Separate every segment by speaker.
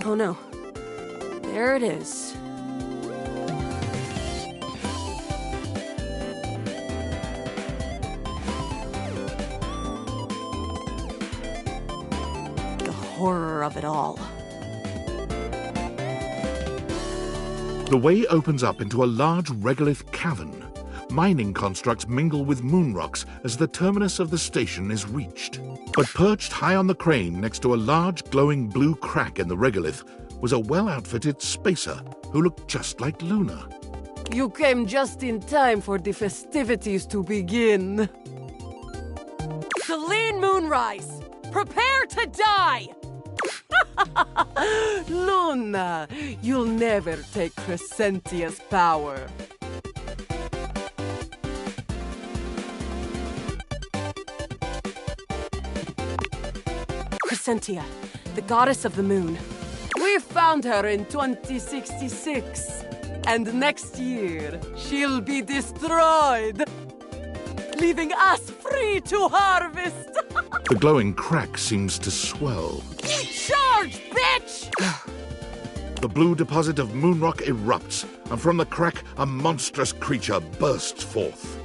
Speaker 1: Oh no. There it is. The horror of it all.
Speaker 2: The way opens up into a large regolith cavern. Mining constructs mingle with moon rocks as the terminus of the station is reached. But perched high on the crane next to a large glowing blue crack in the regolith was a well-outfitted spacer who looked just like Luna.
Speaker 1: You came just in time for the festivities to begin. Selene Moonrise, prepare to die! Luna, you'll never take Crescentia's power. Crescentia, the goddess of the moon. We found her in 2066, and next year she'll be destroyed, leaving us free to harvest.
Speaker 2: The glowing crack seems to swell.
Speaker 1: Charge, bitch!
Speaker 2: The blue deposit of moon rock erupts, and from the crack a monstrous creature bursts forth.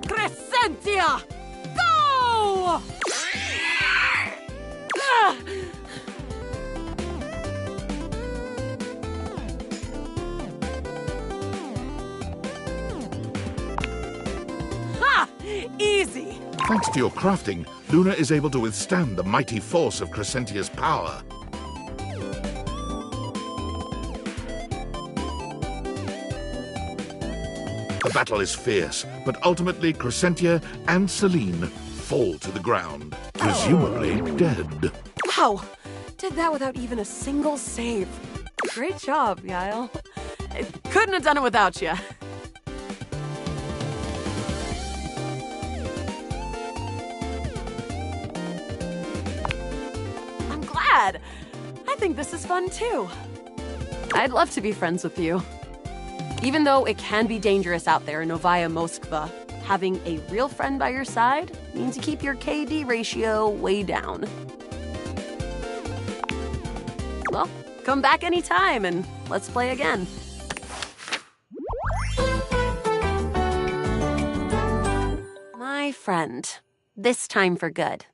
Speaker 1: Crescentia, go! Ha! Easy!
Speaker 2: Thanks to your crafting, Luna is able to withstand the mighty force of Crescentia's power. The battle is fierce, but ultimately Crescentia and Selene fall to the ground, presumably dead.
Speaker 1: Wow! Did that without even a single save. Great job, Yael. Couldn't have done it without you. I'm glad. I think this is fun too. I'd love to be friends with you. Even though it can be dangerous out there in Novaya Moskva, having a real friend by your side means you keep your KD ratio way down. Well, come back anytime and let's play again. My friend, this time for good.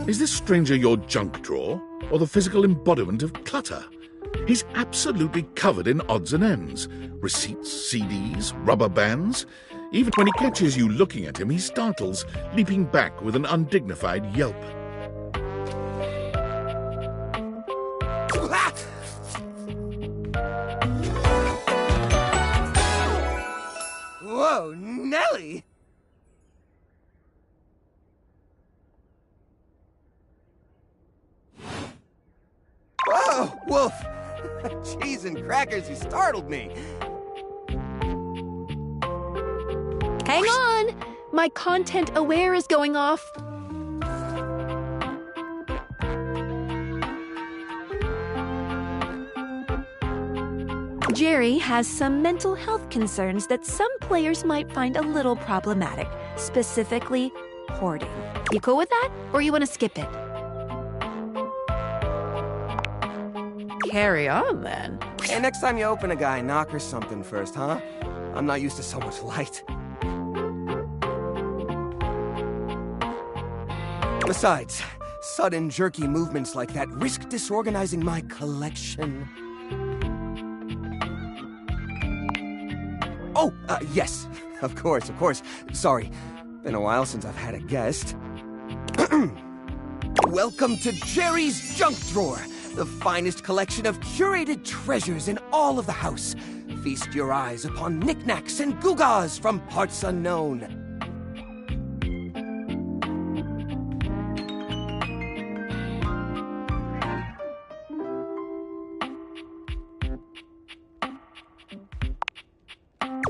Speaker 2: Is this stranger your junk drawer, or the physical embodiment of clutter? He's absolutely covered in odds and ends. Receipts, CDs, rubber bands. Even when he catches you looking at him, he startles, leaping back with an undignified yelp.
Speaker 3: Whoa, Nelly! Whoa, Wolf! Cheese and crackers, you startled me.
Speaker 4: Hang on! My content aware is going off. Jerry has some mental health concerns that some players might find a little problematic, specifically hoarding. You cool with that, or you want to skip it?
Speaker 5: carry on then.
Speaker 3: Hey, next time you open a guy, knock her something first, huh? I'm not used to so much light. Besides, sudden jerky movements like that risk disorganizing my collection. Oh, yes. Of course. Sorry. Been a while since I've had a guest. Welcome to Jerry's Junk Drawer, the finest collection of curated treasures in all of the house. Feast your eyes upon knickknacks and gewgaws from parts unknown.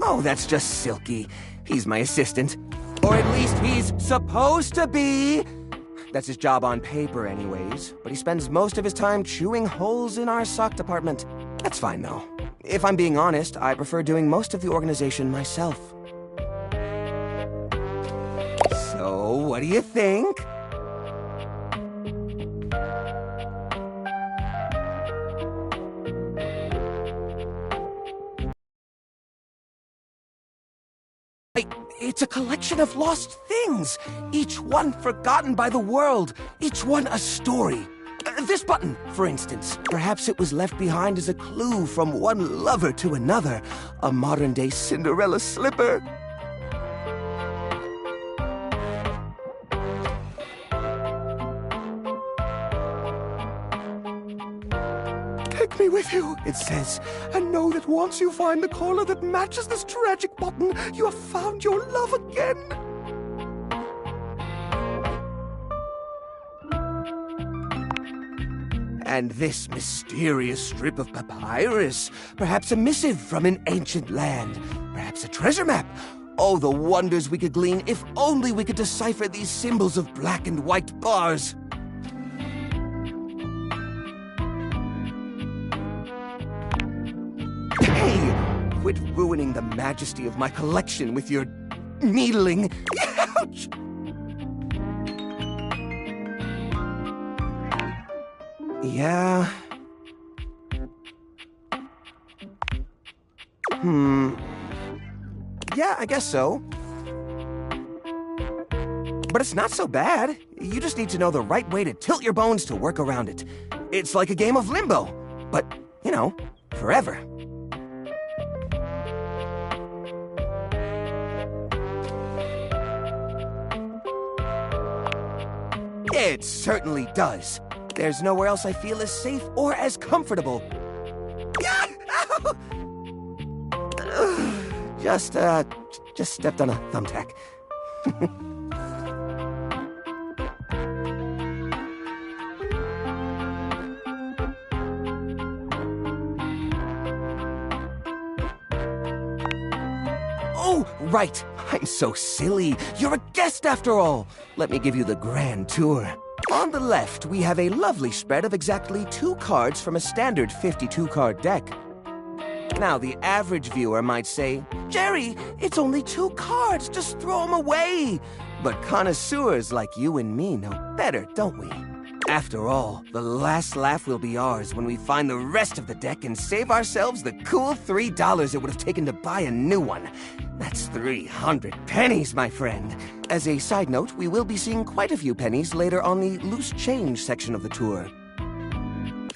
Speaker 3: Oh, that's just Silky. He's my assistant. Or at least he's supposed to be. That's his job on paper anyways, but he spends most of his time chewing holes in our sock department. That's fine though. If I'm being honest, I prefer doing most of the organization myself. So, what do you think? It's a collection of lost things, each one forgotten by the world, each one a story. This button, for instance. Perhaps it was left behind as a clue from one lover to another, a modern-day Cinderella slipper. Take me with you, it says, and know that once you find the collar that matches this tragic button, you have found your love again. And this mysterious strip of papyrus, perhaps a missive from an ancient land, perhaps a treasure map. Oh, the wonders we could glean if only we could decipher these symbols of black and white bars. Quit ruining the majesty of my collection with your needling. Ouch! Yeah. Yeah, I guess so. But it's not so bad. You just need to know the right way to tilt your bones to work around it. It's like a game of limbo, but, you know, forever. It certainly does. There's nowhere else I feel as safe or as comfortable. Just stepped on a thumbtack. Oh, right. I'm so silly. You're a guest after all. Let me give you the grand tour. On the left, we have a lovely spread of exactly 2 cards from a standard 52-card deck. Now, the average viewer might say, Jerry, it's only 2 cards, just throw them away. But connoisseurs like you and me know better, don't we? After all, the last laugh will be ours when we find the rest of the deck and save ourselves the cool $3 it would have taken to buy a new one. That's 300 pennies, my friend. As a side note, we will be seeing quite a few pennies later on the loose change section of the tour.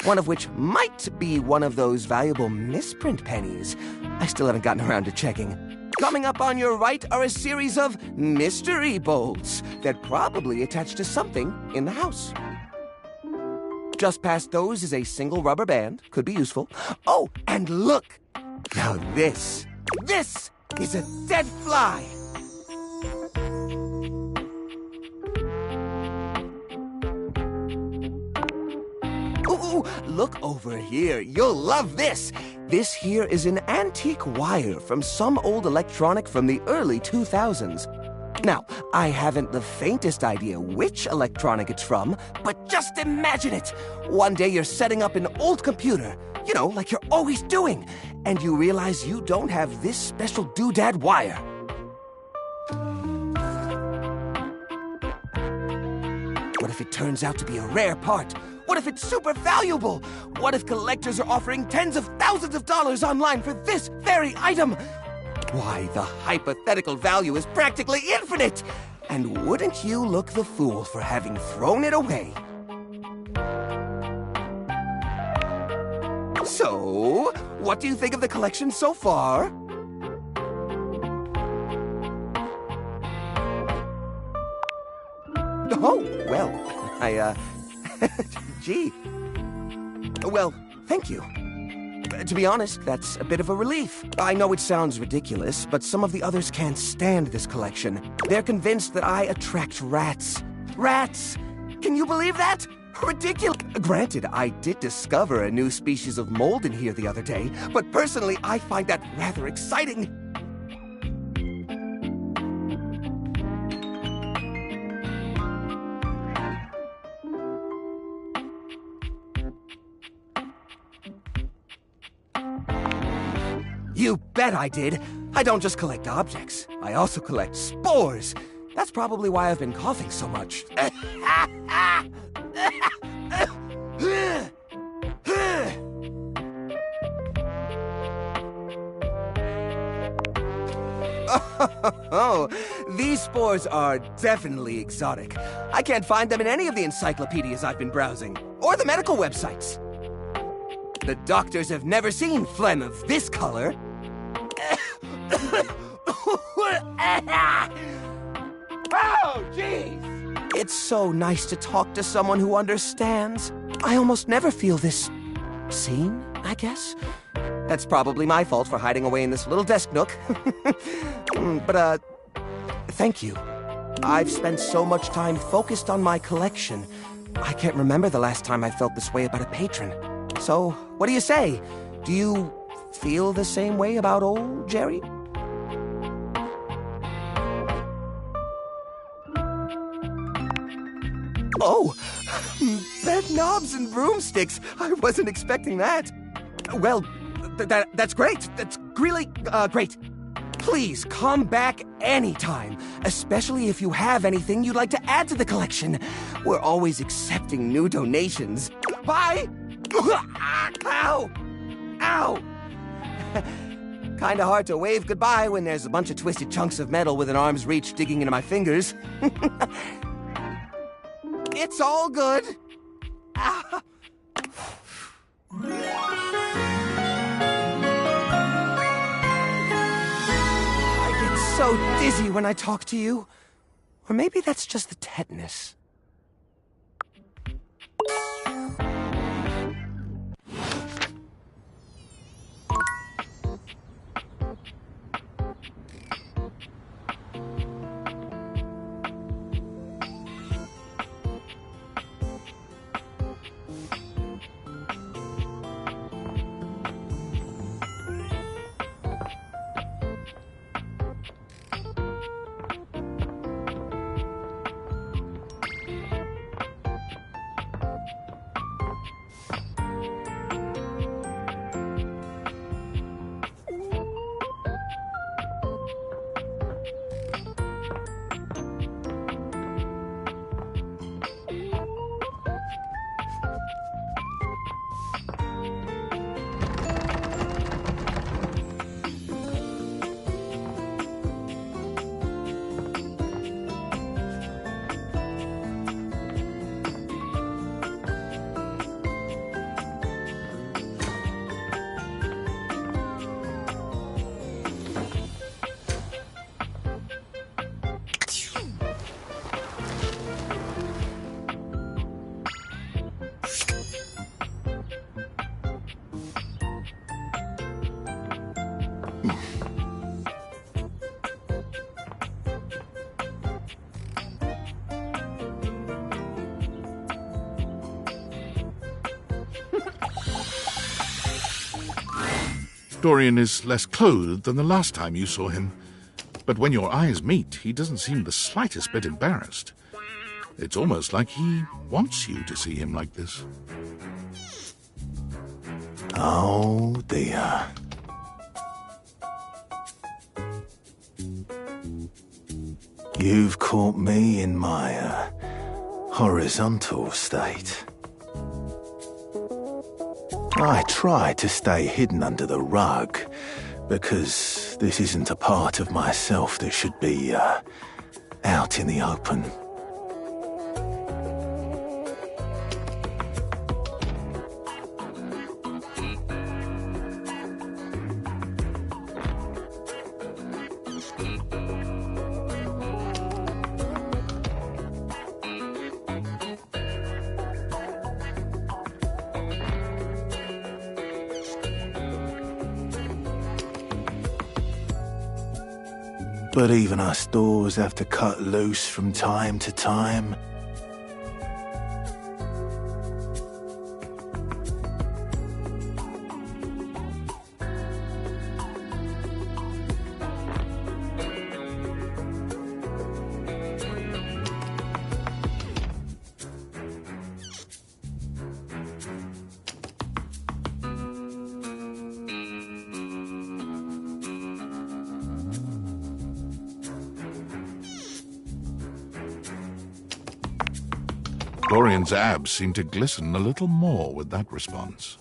Speaker 3: One of which might be one of those valuable misprint pennies. I still haven't gotten around to checking. Coming up on your right are a series of mystery bolts that probably attach to something in the house. Just past those is a single rubber band. Could be useful. Oh, and look! Now this is a dead fly. Ooh, look over here. You'll love this. This here is an antique wire from some old electronic from the early 2000s. Now, I haven't the faintest idea which electronic it's from, but just imagine it. One day you're setting up an old computer, you know, like you're always doing, and you realize you don't have this special doodad wire. What if it turns out to be a rare part? What if it's super valuable? What if collectors are offering tens of thousands of dollars online for this very item? Why, the hypothetical value is practically infinite! And wouldn't you look the fool for having thrown it away? So, what do you think of the collection so far? Oh, well, gee. Well, thank you. To be honest, that's a bit of a relief. I know it sounds ridiculous, but some of the others can't stand this collection. They're convinced that I attract rats. Rats! Can you believe that? Ridiculous! Granted, I did discover a new species of mold in here the other day, but personally, I find that rather exciting. You bet I did. I don't just collect objects. I also collect spores. That's probably why I've been coughing so much. Oh, these spores are definitely exotic. I can't find them in any of the encyclopedias I've been browsing, or the medical websites. The doctors have never seen phlegm of this color. Oh, jeez! It's so nice to talk to someone who understands. I almost never feel this seen, I guess. That's probably my fault for hiding away in this little desk nook. But, thank you. I've spent so much time focused on my collection. I can't remember the last time I felt this way about a patron. So, what do you say? Do you feel the same way about old Jerry? Oh, bed knobs and broomsticks. I wasn't expecting that. Well, that's great. That's really great. Please come back anytime, especially if you have anything you'd like to add to the collection. We're always accepting new donations. Bye! Ow! Ow! Kinda hard to wave goodbye when there's a bunch of twisted chunks of metal within arm's reach digging into my fingers. It's all good. Ah. I get so dizzy when I talk to you. Or maybe that's just the tetanus.
Speaker 2: Dorian is less clothed than the last time you saw him. But when your eyes meet, he doesn't seem the slightest bit embarrassed. It's almost like he wants you to see him like this.
Speaker 5: Oh, dear. You've caught me in my, horizontal state. I try to stay hidden under the rug, because this isn't a part of myself that should be, out in the open. But even us doors have to cut loose from time to time.
Speaker 2: Dorian's abs seemed to glisten a little more with that response.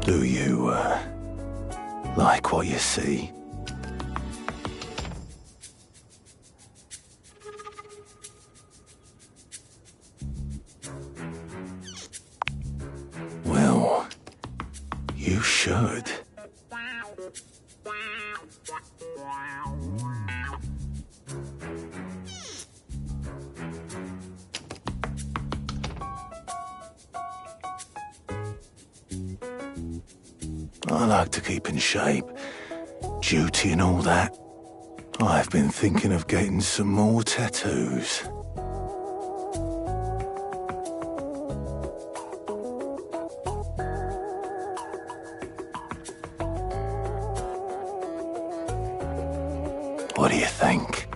Speaker 5: Do you, like what you see? Well, you should. I like to keep in shape. Duty and all that. I've been thinking of getting some more tattoos. What do you think?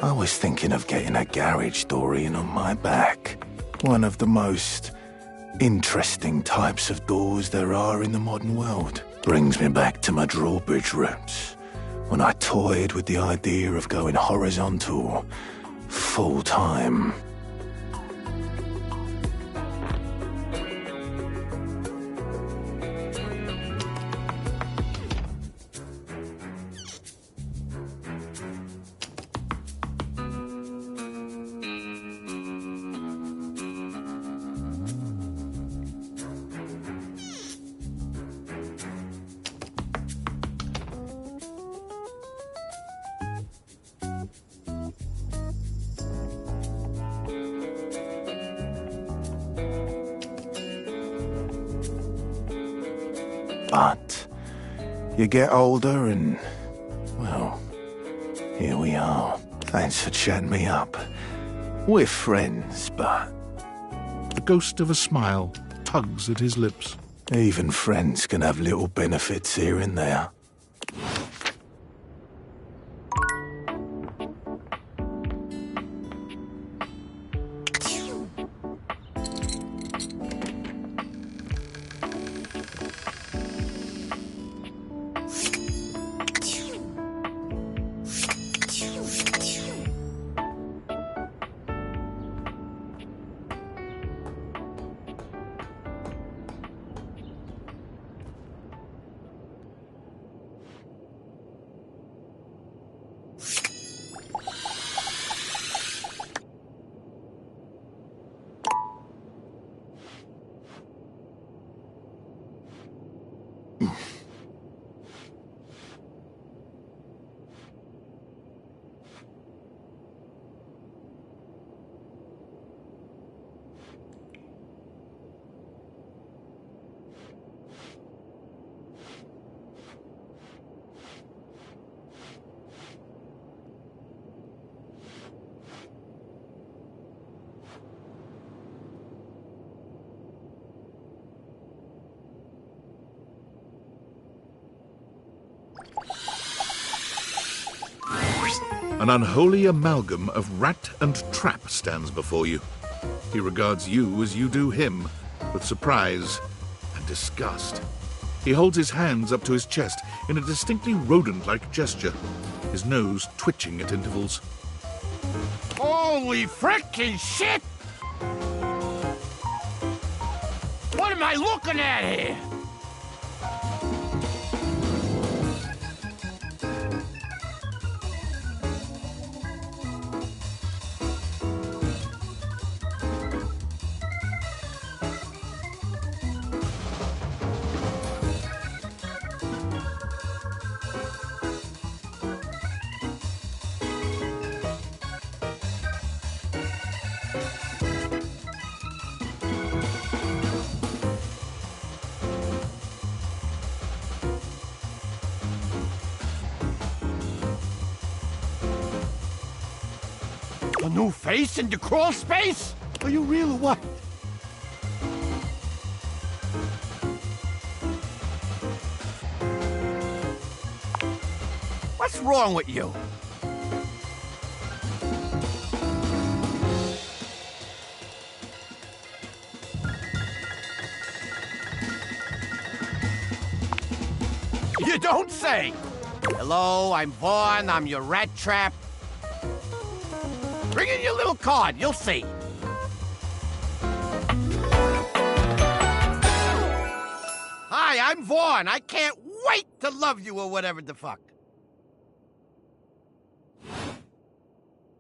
Speaker 5: I was thinking of getting a garage door in on my back. One of the most interesting types of doors there are in the modern world. Brings me back to my drawbridge roots, when I toyed with the idea of going horizontal, full-time. But you get older and, well, here we are. Thanks for chatting me up. We're friends, but
Speaker 2: The ghost of a smile tugs at his lips.
Speaker 5: even friends can have little benefits here and there.
Speaker 2: An unholy amalgam of rat and trap stands before you. He regards you as you do him, with surprise and disgust. He holds his hands up to his chest in a distinctly rodent-like gesture, his nose twitching at intervals.
Speaker 6: Holy frickin' shit! What am I looking at here? A new face in the crawl space? Are you real or what? What's wrong with you? You don't say! Hello, I'm Vaughn, I'm your rat trap. Bring in your little card, you'll see. Hi, I'm Vaughn. I can't wait to love you or whatever the fuck.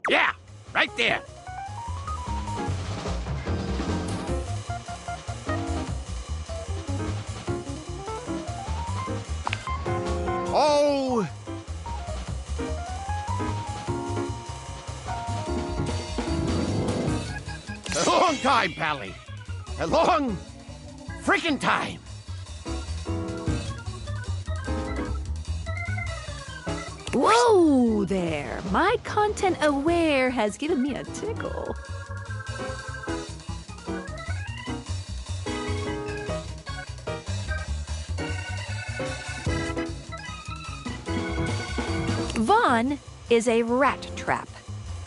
Speaker 6: Yeah, right there. Oh... A long time, Pally. A long freaking time.
Speaker 4: Whoa there! My content aware has given me a tickle. Vaughn is a rat trap.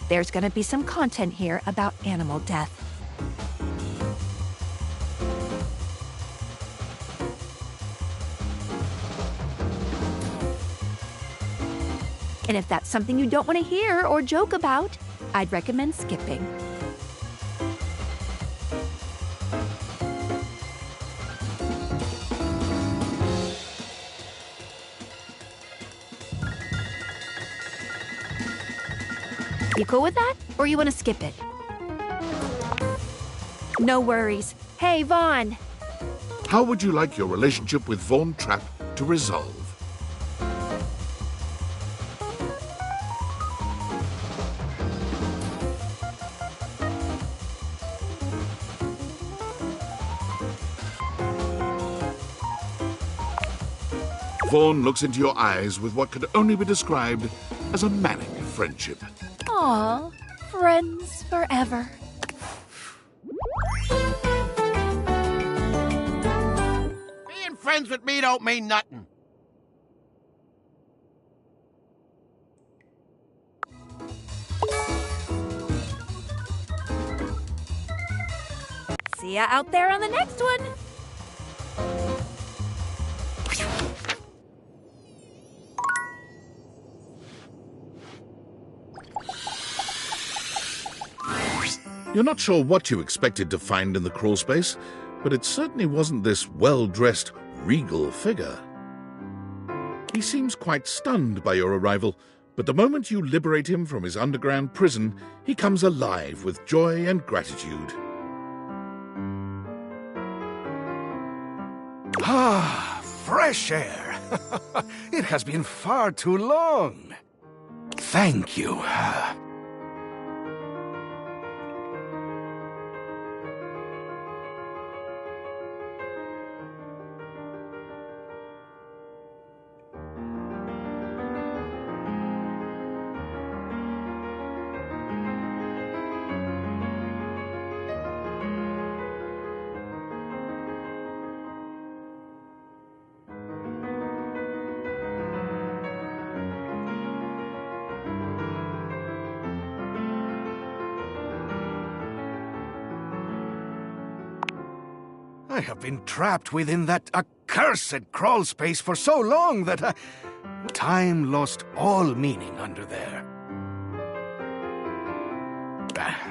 Speaker 4: There's gonna be some content here about animal death. And if that's something you don't want to hear or joke about, I'd recommend skipping. You cool with that? Or you want to skip it? No worries. Hey, Vaughn.
Speaker 2: How would you like your relationship with Vaughn Trapp to resolve? Vaughn looks into your eyes with what could only be described as a manic friendship.
Speaker 4: Aw, friends forever.
Speaker 6: Being friends with me don't mean nothing.
Speaker 4: See ya out there on the next one.
Speaker 2: You're not sure what you expected to find in the crawl space, but it certainly wasn't this well-dressed, regal figure. He seems quite stunned by your arrival, but the moment you liberate him from his underground prison, he comes alive with joy and gratitude.
Speaker 5: Ah, fresh air. It has been far too long. Thank you.
Speaker 7: I have been trapped within that accursed crawl space for so long that time lost all meaning under there.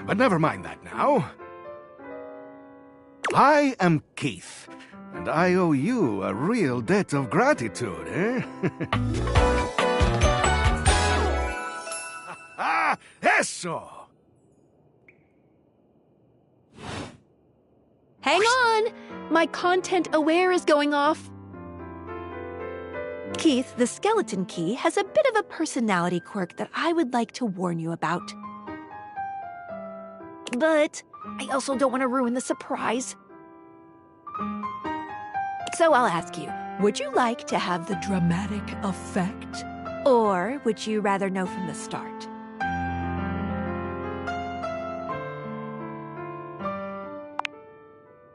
Speaker 7: But never mind that now. I am Keith, and I owe you a real debt of gratitude, eh? Ah, eso!
Speaker 4: Hang on! My content aware is going off. Keith, the skeleton key, has a bit of a personality quirk that I would like to warn you about. But I also don't want to ruin the surprise. So I'll ask you, would you like to have the dramatic effect? Or would you rather know from the start?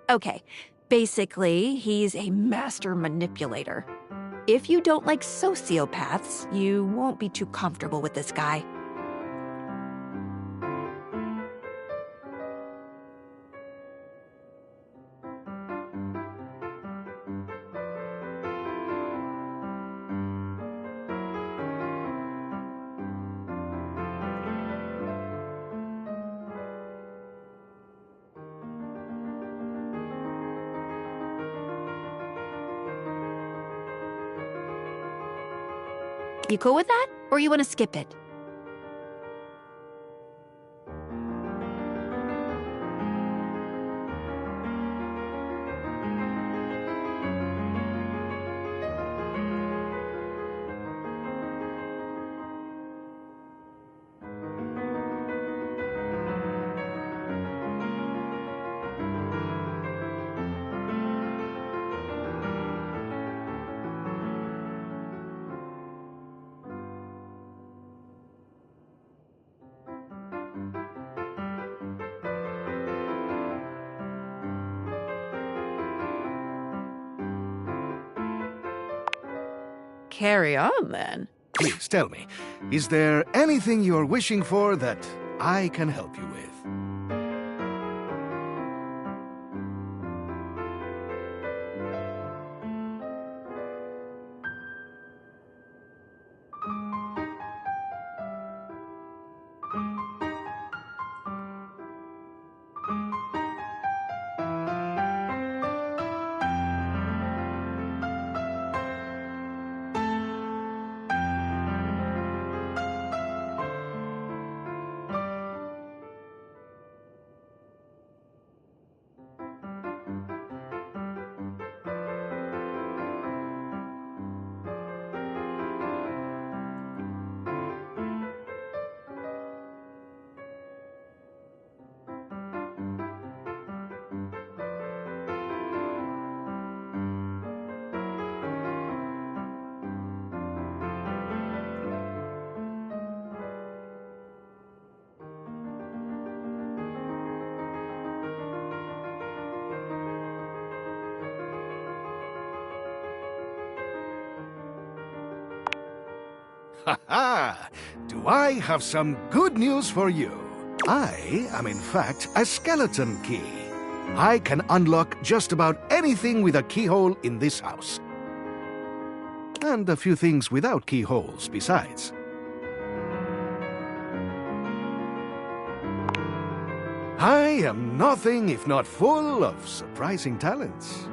Speaker 4: Okay, basically, he's a master manipulator. If you don't like sociopaths, you won't be too comfortable with this guy. You cool with that? Or you want to skip it?
Speaker 1: Carry on, then.
Speaker 7: Please tell me, is there anything you're wishing for that I can help you with? Ha-ha! Do I have some good news for you? I am in fact a skeleton key. I can unlock just about anything with a keyhole in this house. And a few things without keyholes besides. I am nothing if not full of surprising talents.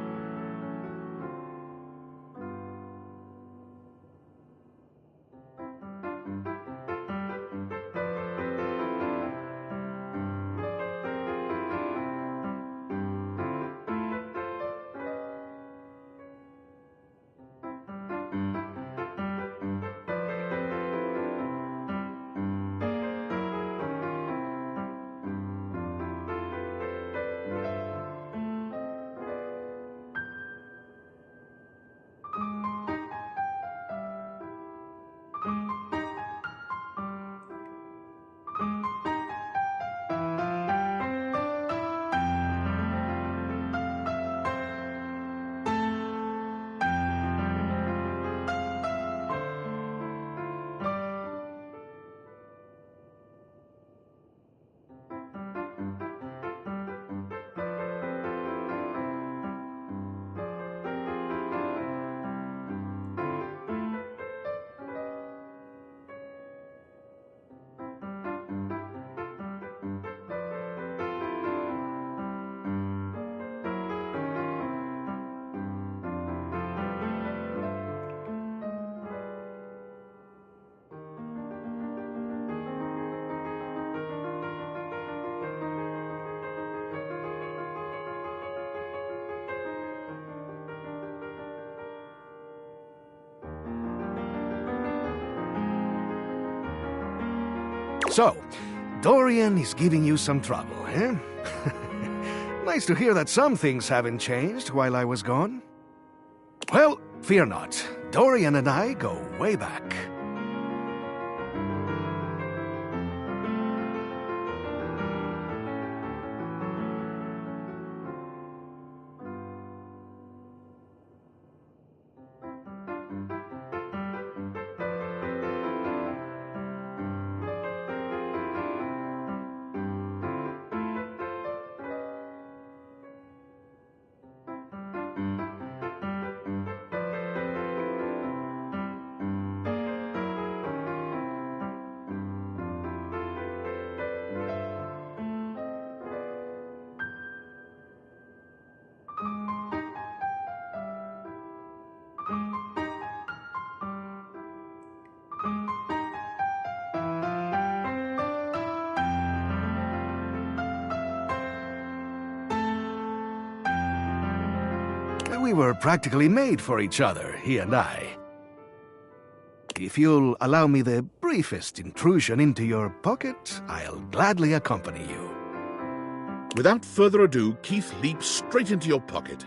Speaker 7: So, Dorian is giving you some trouble, eh? Nice to hear that some things haven't changed while I was gone. Well, fear not. Dorian and I go way back. We were practically made for each other, he and I. If you'll allow me the briefest intrusion into your pocket, I'll gladly accompany you.
Speaker 2: Without further ado, Keith leaps straight into your pocket.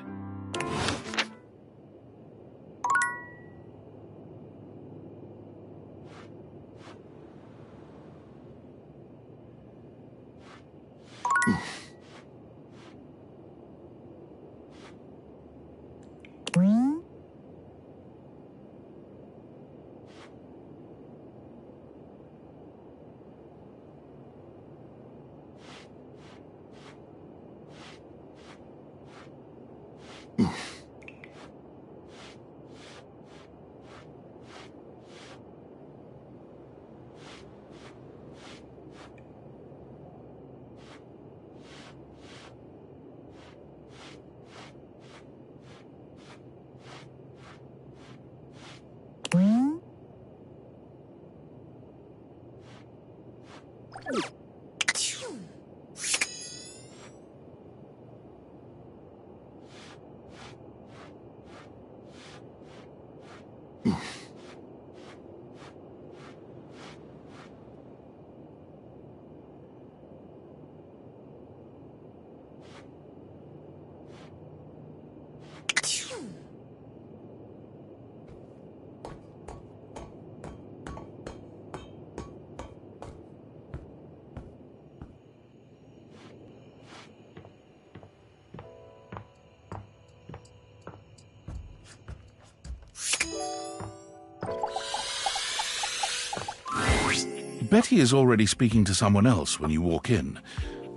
Speaker 2: Betty is already speaking to someone else when you walk in.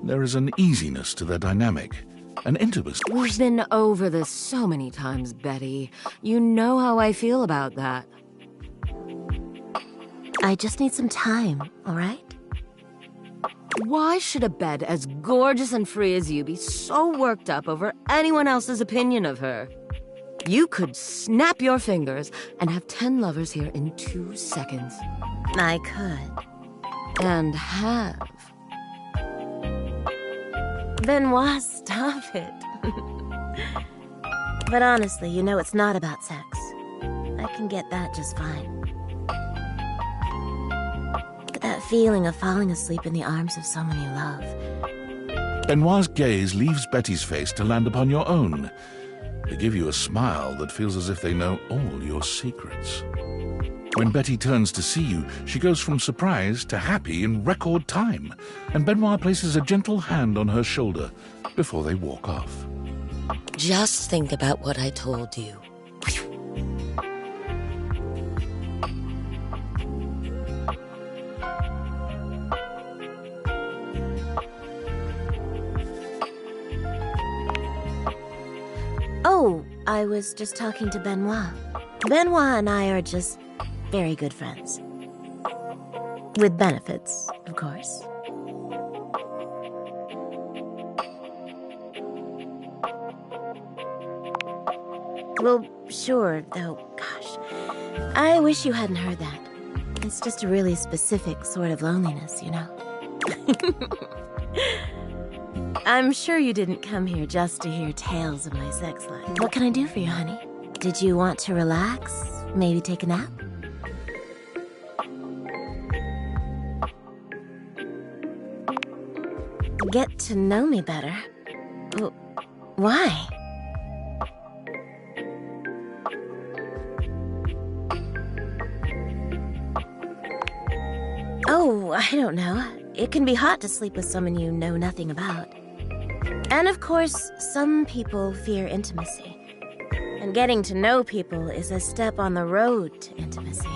Speaker 2: There is an easiness to their dynamic, an intimacy.
Speaker 8: We've been over this so many times, Betty. You know how I feel about that.
Speaker 9: I just need some time, all right?
Speaker 8: Why should a bed as gorgeous and free as you be so worked up over anyone else's opinion of her? You could snap your fingers and have 10 lovers here in 2 seconds.
Speaker 9: I could.
Speaker 8: And have.
Speaker 9: Benoit, stop it. But honestly, you know it's not about sex. I can get that just fine. But that feeling of falling asleep in the arms of someone you love.
Speaker 2: Benoit's gaze leaves Betty's face to land upon your own. They give you a smile that feels as if they know all your secrets. When Betty turns to see you, she goes from surprise to happy in record time, and Benoit places a gentle hand on her shoulder before they walk off.
Speaker 8: Just think about what I told you.
Speaker 9: Oh, I was just talking to Benoit. Benoit and I are just very good friends. With benefits, of course. Well, sure, though, gosh. I wish you hadn't heard that. It's just a really specific sort of loneliness, you know? I'm sure you didn't come here just to hear tales of my sex life. What can I do for you, honey? Did you want to relax? Maybe take a nap? get to know me better. Why? Oh, I don't know. It can be hot to sleep with someone you know nothing about. And of course, some people fear intimacy. And getting to know people is a step on the road to intimacy.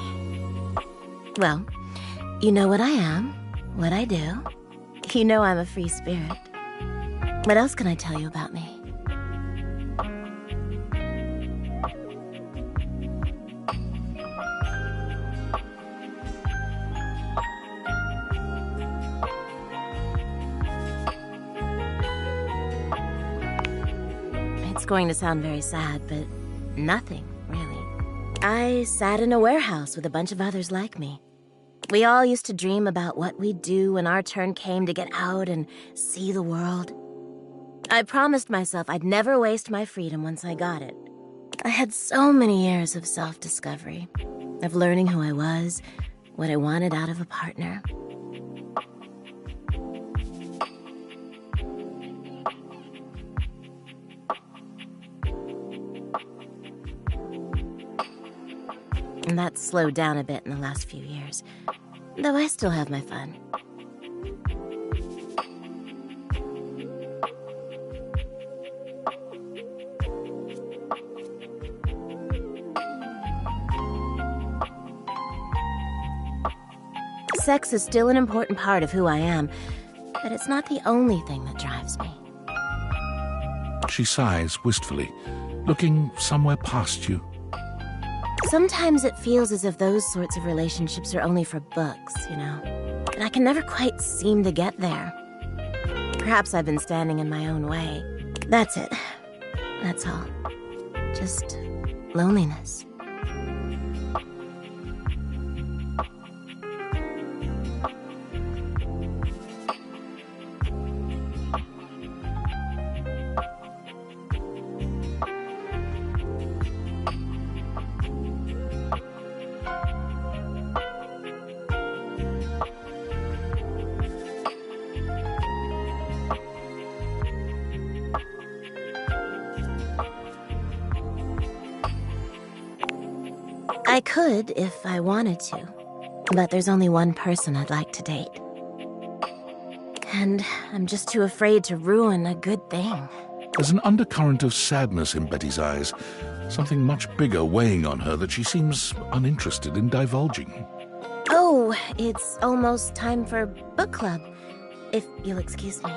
Speaker 9: Well, you know what I am, what I do. You know I'm a free spirit. What else can I tell you about me? It's going to sound very sad, but nothing, really. I sat in a warehouse with a bunch of others like me. We all used to dream about what we'd do when our turn came to get out and see the world. I promised myself I'd never waste my freedom once I got it. I had so many years of self-discovery, of learning who I was, what I wanted out of a partner. And that's slowed down a bit in the last few years, though I still have my fun. Sex is still an important part of who I am, but it's not the only thing that drives me.
Speaker 2: She sighs wistfully, looking somewhere past you.
Speaker 9: Sometimes it feels as if those sorts of relationships are only for books, you know? And I can never quite seem to get there. Perhaps I've been standing in my own way. That's it. That's all. Just loneliness. I could if I wanted to, but there's only one person I'd like to date. And I'm just too afraid to ruin a good thing.
Speaker 2: There's an undercurrent of sadness in Betty's eyes, something much bigger weighing on her that she seems uninterested in divulging.
Speaker 9: Oh, it's almost time for book club, if you'll excuse me.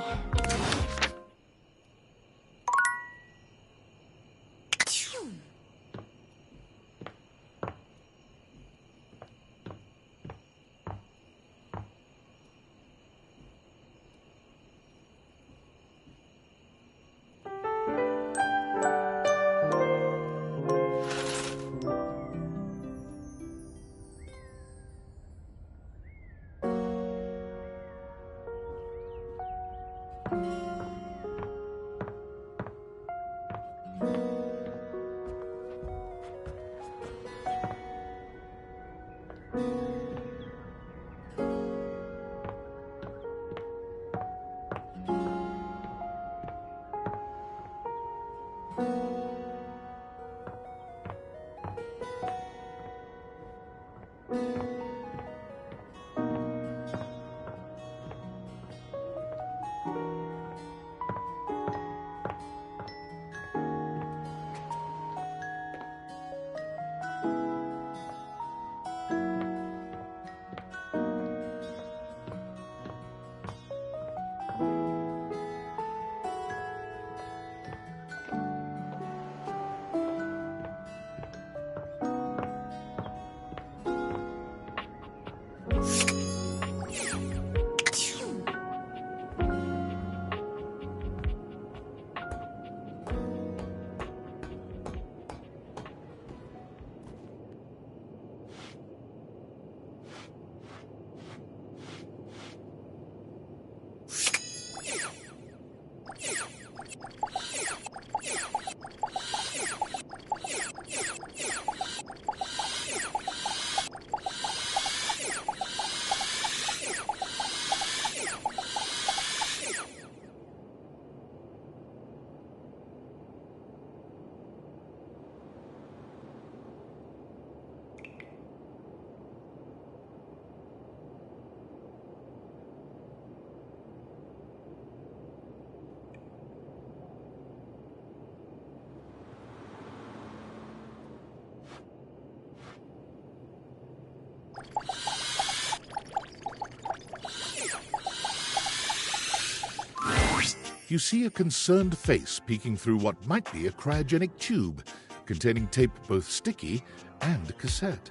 Speaker 2: you see a concerned face peeking through what might be a cryogenic tube containing tape both sticky and cassette.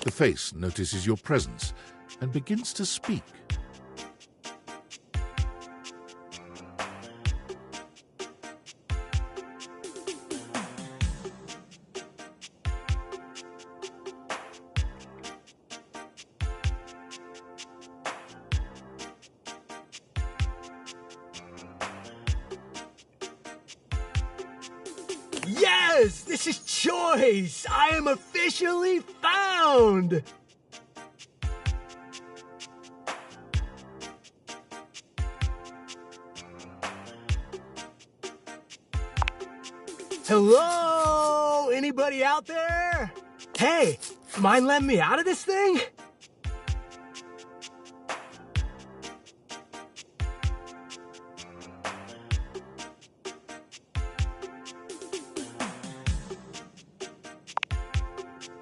Speaker 2: The face notices your presence and begins to speak.
Speaker 10: Yes! This is Choice! I am officially found! Hello? Anybody out there? Hey, mind letting me out of this thing?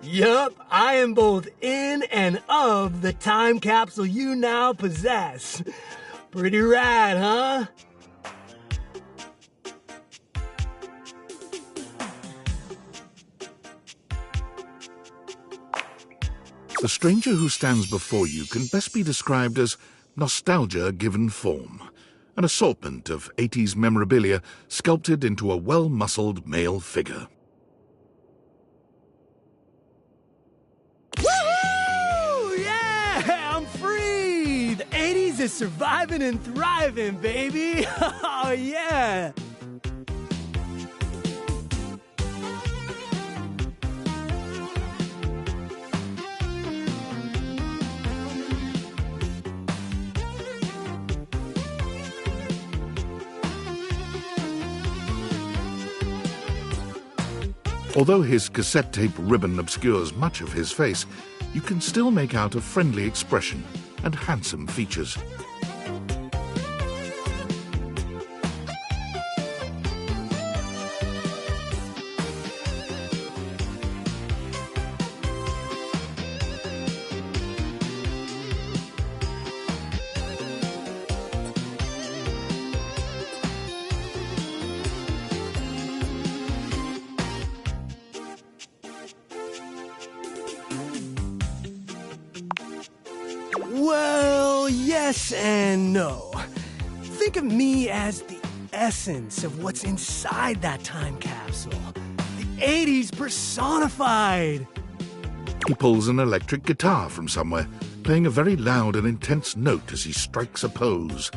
Speaker 10: Yup, I am both in and of the time capsule you now possess. Pretty rad, huh?
Speaker 2: The stranger who stands before you can best be described as nostalgia given form, an assortment of 80s memorabilia sculpted into a well-muscled male figure.
Speaker 10: Woohoo! Yeah, I'm free! The 80s is surviving and thriving, baby! Oh, yeah!
Speaker 2: Although his cassette tape ribbon obscures much of his face, you can still make out a friendly expression and handsome features.
Speaker 10: Well, yes and no. Think of me as the essence of what's inside that time capsule. The 80s personified.
Speaker 2: He pulls an electric guitar from somewhere, playing a very loud and intense note as he strikes a pose.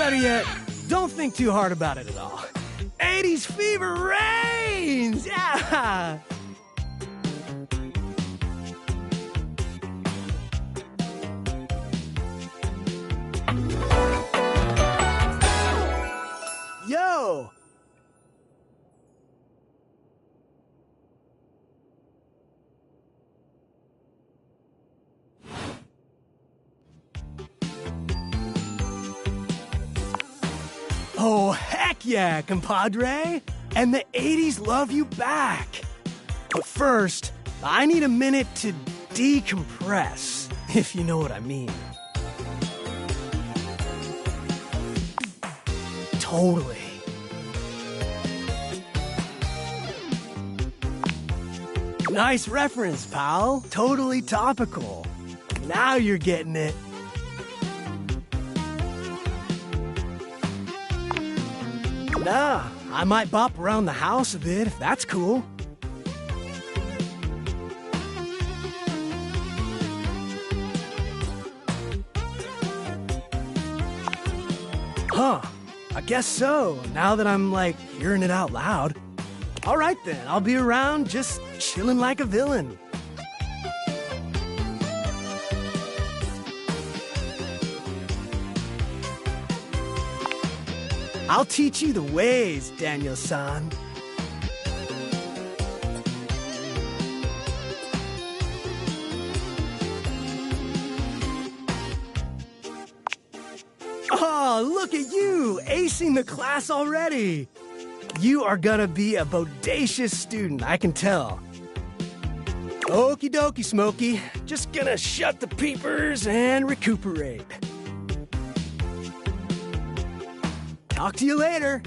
Speaker 10: better yet, don't think too hard about it at all. 80s fever reigns! Yeah! Yo! Oh, heck yeah, compadre! And the 80s love you back! But first, I need a minute to decompress, if you know what I mean. Totally. Nice reference, pal. Totally topical. Now you're getting it. Nah, I might bop around the house a bit if that's cool. Huh, I guess so, now that I'm, like, hearing it out loud. All right then, I'll be around just chilling like a villain. I'll teach you the ways, Daniel-san. Oh, look at you, acing the class already. You are gonna be a bodacious student, I can tell. Okie dokie, Smokey. Just gonna shut the peepers and recuperate. Talk to you later.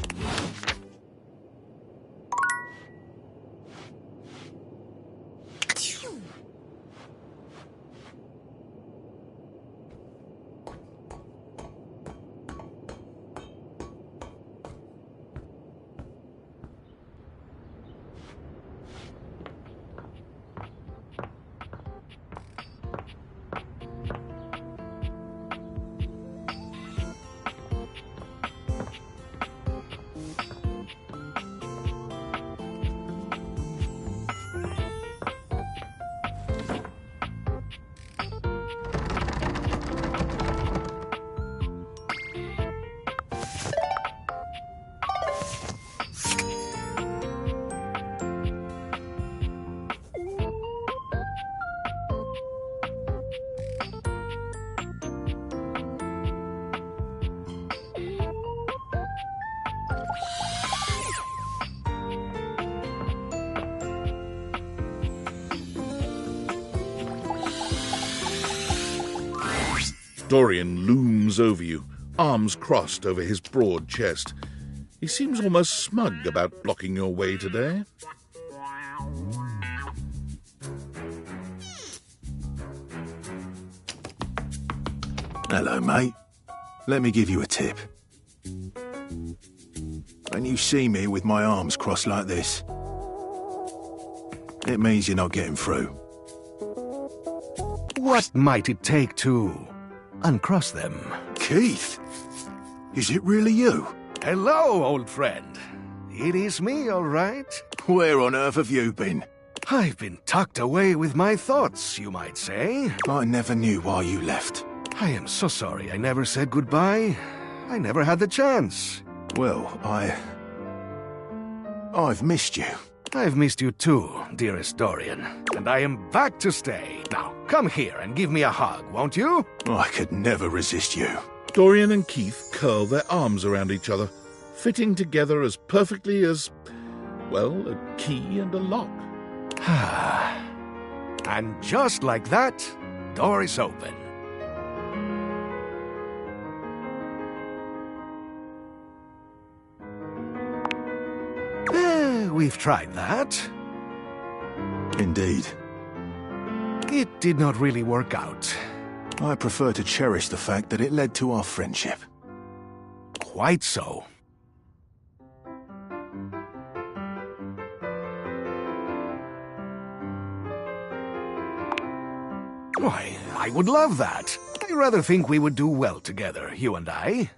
Speaker 2: Dorian looms over you, arms crossed over his broad chest. He seems almost smug about blocking your way today.
Speaker 5: Hello, mate. Let me give you a tip. When you see me with my arms crossed like this, it means you're not getting through.
Speaker 7: What might it take to uncross them?
Speaker 5: Keith, is it really you?
Speaker 7: Hello, old friend. It is me, all right.
Speaker 5: Where on earth have you been?
Speaker 7: I've been tucked away with my thoughts, you might say.
Speaker 5: I never knew why you left.
Speaker 7: I am so sorry I never said goodbye. I never had the chance.
Speaker 5: Well, I've missed you.
Speaker 7: I've missed you too, dearest Dorian. And I am back to stay. Now, come here and give me a hug, won't you?
Speaker 5: I could never resist you.
Speaker 2: Dorian and Keith curl their arms around each other, fitting together as perfectly as, well, a key and a lock.
Speaker 7: And just like that, door is open. We've tried that.
Speaker 5: Indeed.
Speaker 7: It did not really work out.
Speaker 5: I prefer to cherish the fact that it led to our friendship.
Speaker 7: Quite so. Why, I would love that. I rather think we would do well together, you and I.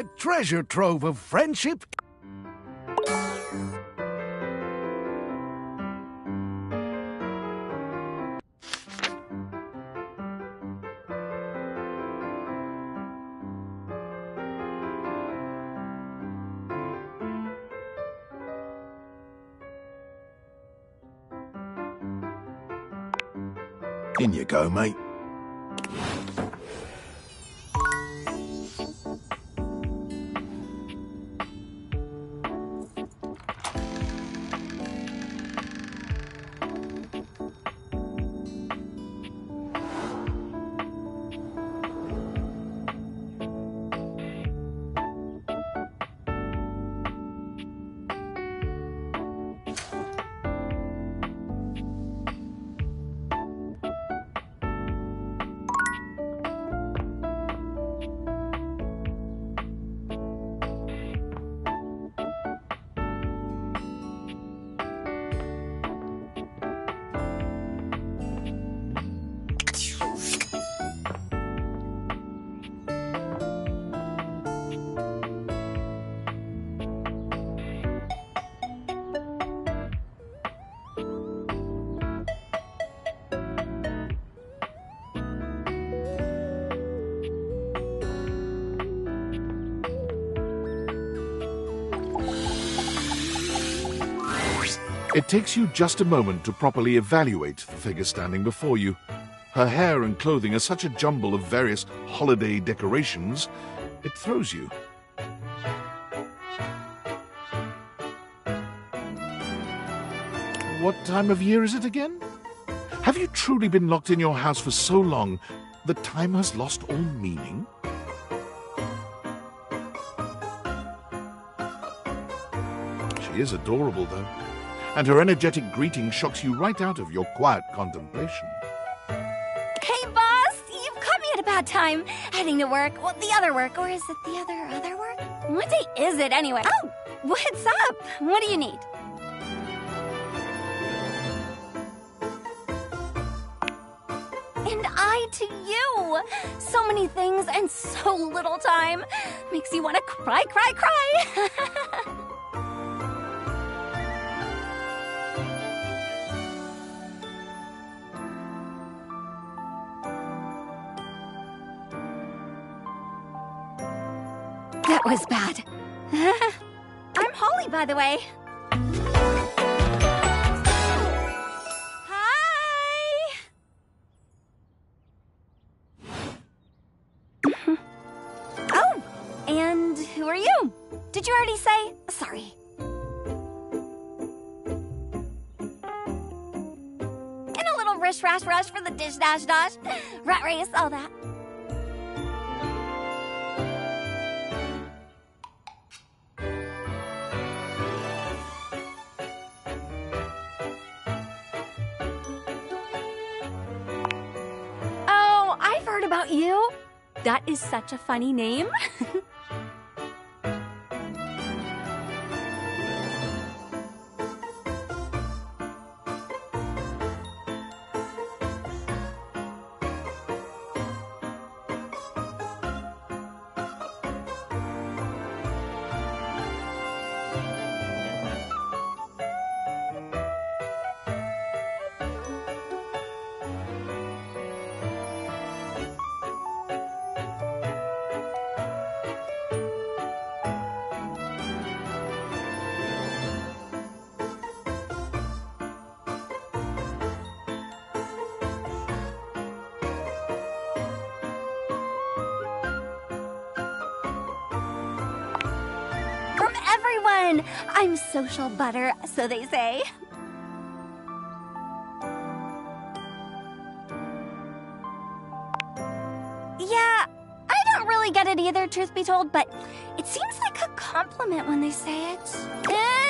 Speaker 7: A treasure trove of friendship.
Speaker 5: In you go, mate.
Speaker 2: It takes you just a moment to properly evaluate the figure standing before you. Her hair and clothing are such a jumble of various holiday decorations, it throws you. What time of year is it again? Have you truly been locked in your house for so long that time has lost all meaning? She is adorable, though, and her energetic greeting shocks you right out of your quiet contemplation.
Speaker 11: Hey, boss! You've caught me at a bad time. Heading to work. Well, the other work. Or is it the other work? What day is it, anyway? Oh, what's up? What do you need? And I to you. So many things and so little time. Makes you want to cry. That was bad. I'm Holly, by the way. Hi! Oh, and who are you? Did you already say? Sorry. And a little rish-rash rush for the dish-dash-dash. Rat race, all that. About you? That is such a funny name. I'm social butter, so they say. Yeah, I don't really get it either, truth be told, but it seems like a compliment when they say it.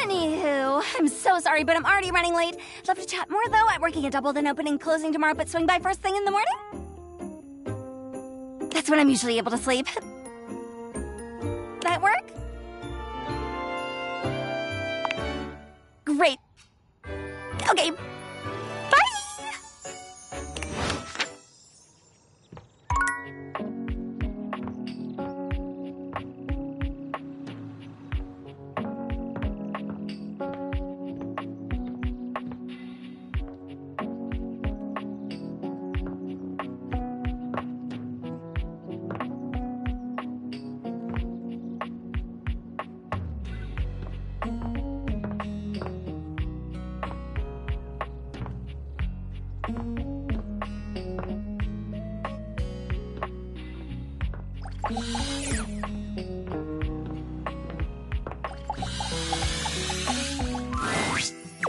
Speaker 11: Anywho, I'm so sorry, but I'm already running late. I'd love to chat more, though. I'm working a double, then opening and closing tomorrow, but swing by first thing in the morning? That's when I'm usually able to sleep. That work? Great. Okay. Bye!
Speaker 2: A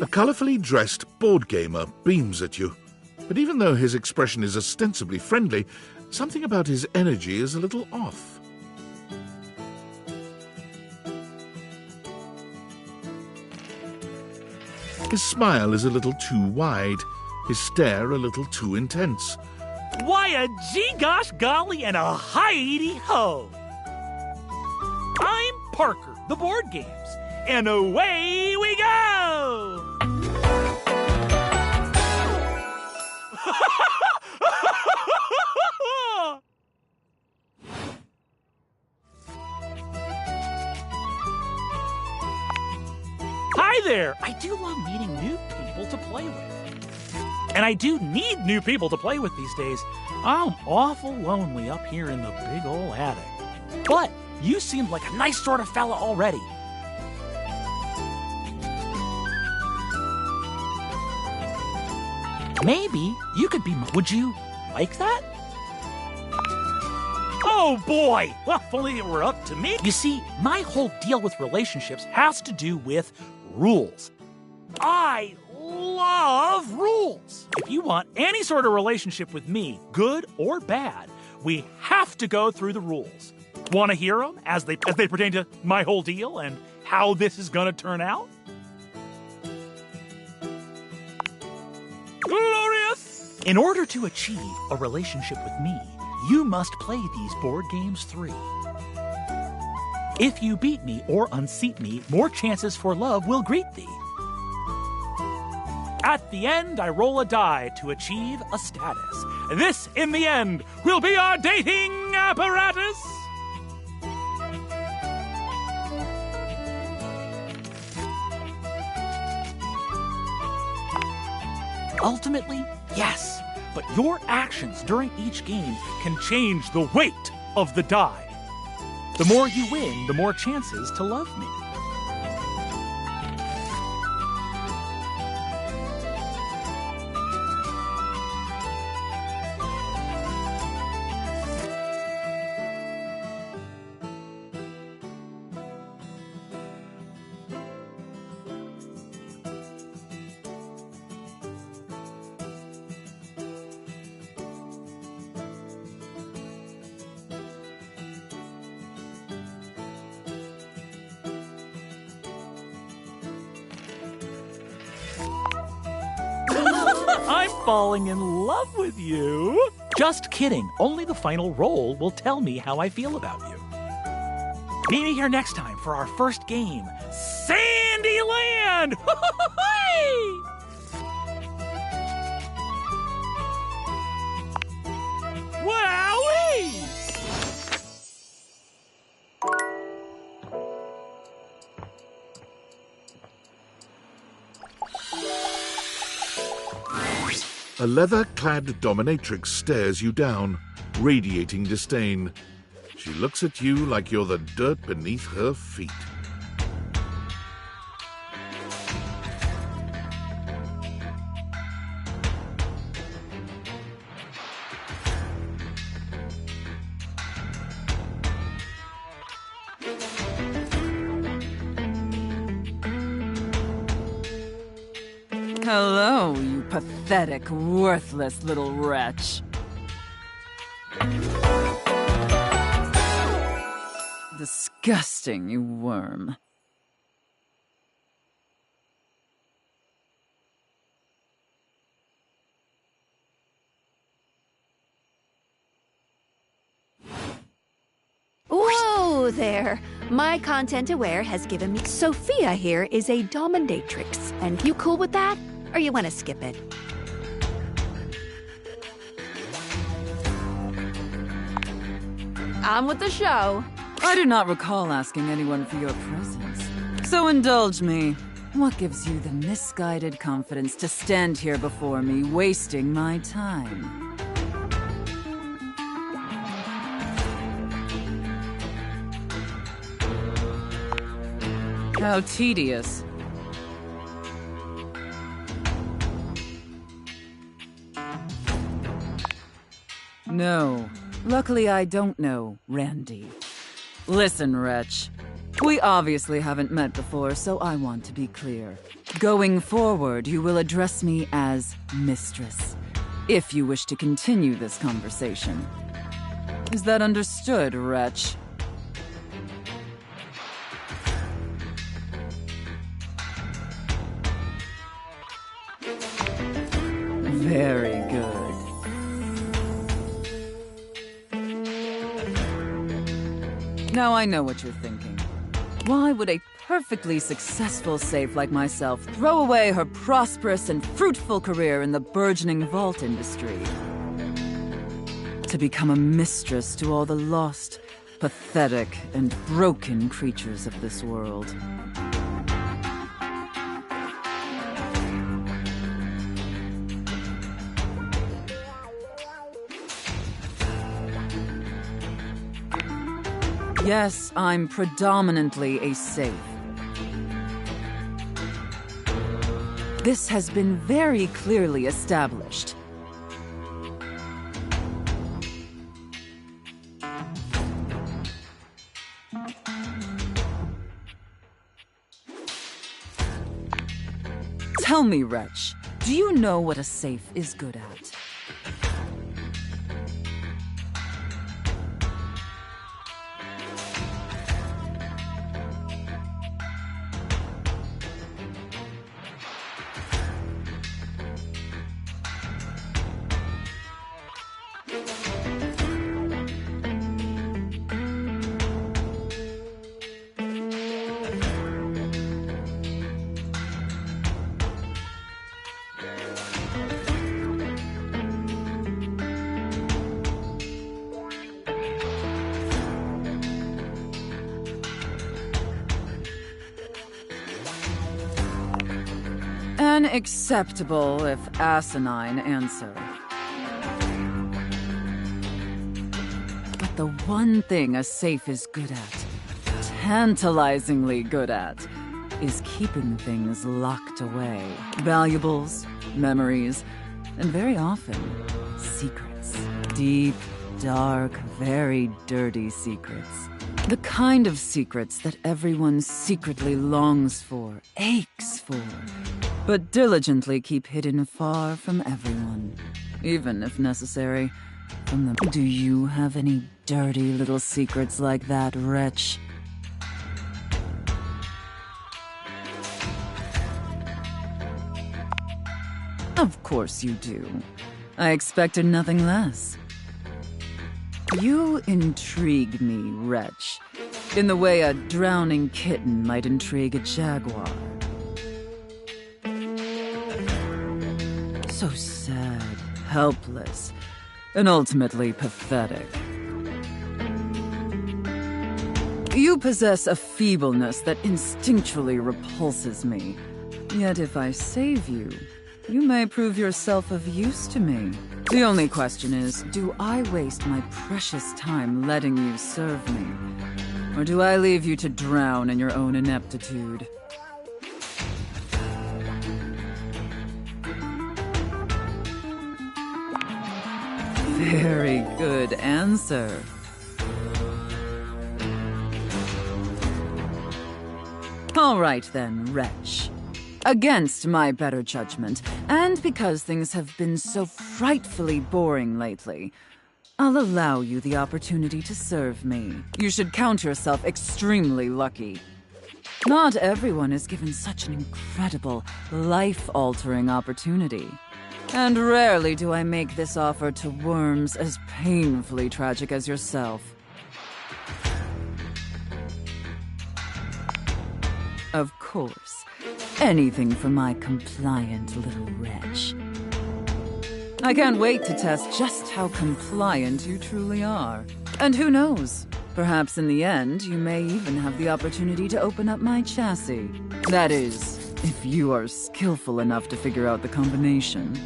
Speaker 2: colorfully dressed board gamer beams at you. But even though his expression is ostensibly friendly, something about his energy is a little off. His smile is a little too wide, his stare a little too intense.
Speaker 12: Why a gee-gosh golly and a hi-de-ho! I'm Parker, the board games, and away we go! Hi there! I do love meeting new people to play with. And I do need new people to play with these days. I'm awful lonely up here in the big ol' attic. But you seemed like a nice sort of fella already. Maybe you could be would you like that? Oh boy! Well, if only it were up to me. You see, my whole deal with relationships has to do with rules. I love rules. If you want any sort of relationship with me, good or bad, we have to go through the rules. Want to hear them as they pertain to my whole deal and how this is going to turn out? Glorious! In order to achieve a relationship with me, you must play these board games 3. If you beat me or unseat me, more chances for love will greet thee. At the end, I roll a die to achieve a status. This, in the end, will be our dating apparatus. Ultimately, yes, but your actions during each game can change the weight of the die. The more you win, the more chances to love me. I'm falling in love with you. Just kidding. Only the final roll will tell me how I feel about you. Meet me here next time for our first game, Sandyland! Wowee!
Speaker 2: A leather-clad dominatrix stares you down, radiating disdain. She looks at you like you're the dirt beneath her feet.
Speaker 13: Hello, you pathetic, worthless little wretch. Disgusting, you worm.
Speaker 4: Whoa there! My content aware has given me Sophia here is a dominatrix. And you cool with that? Or you want to skip it? On with the show.
Speaker 13: I do not recall asking anyone for your presence. So indulge me. What gives you the misguided confidence to stand here before me, wasting my time? How tedious. No, Luckily, I don't know Randy. Listen, Wretch. We obviously haven't met before, so I want to be clear. Going forward, you will address me as Mistress, if you wish to continue this conversation. Is that understood, Wretch? Very good. Now I know what you're thinking. Why would a perfectly successful safe like myself throw away her prosperous and fruitful career in the burgeoning vault industry to become a mistress to all the lost, pathetic, and broken creatures of this world? Yes, I'm predominantly a safe. This has been very clearly established. Tell me, Wretch, do you know what a safe is good at? An acceptable, if asinine, answer. But the one thing a safe is good at, tantalizingly good at, is keeping things locked away. Valuables, memories, and very often, secrets. Deep, dark, very dirty secrets. The kind of secrets that everyone secretly longs for, aches for, but diligently keep hidden far from everyone, even if necessary, from them. Do you have any dirty little secrets like that, Wretch? Of course you do. I expected nothing less. You intrigue me, Wretch, in the way a drowning kitten might intrigue a jaguar. So sad, helpless, and ultimately pathetic. You possess a feebleness that instinctually repulses me. Yet if I save you, you may prove yourself of use to me. The only question is, do I waste my precious time letting you serve me? Or do I leave you to drown in your own ineptitude? Very good answer. All right then, Wretch. Against my better judgment, and because things have been so frightfully boring lately, I'll allow you the opportunity to serve me. You should count yourself extremely lucky. Not everyone is given such an incredible, life-altering opportunity. And rarely do I make this offer to worms as painfully tragic as yourself. Of course, anything for my compliant little wretch. I can't wait to test just how compliant you truly are. And who knows? Perhaps in the end, you may even have the opportunity to open up my chassis. That is, if you are skillful enough to figure out the combination.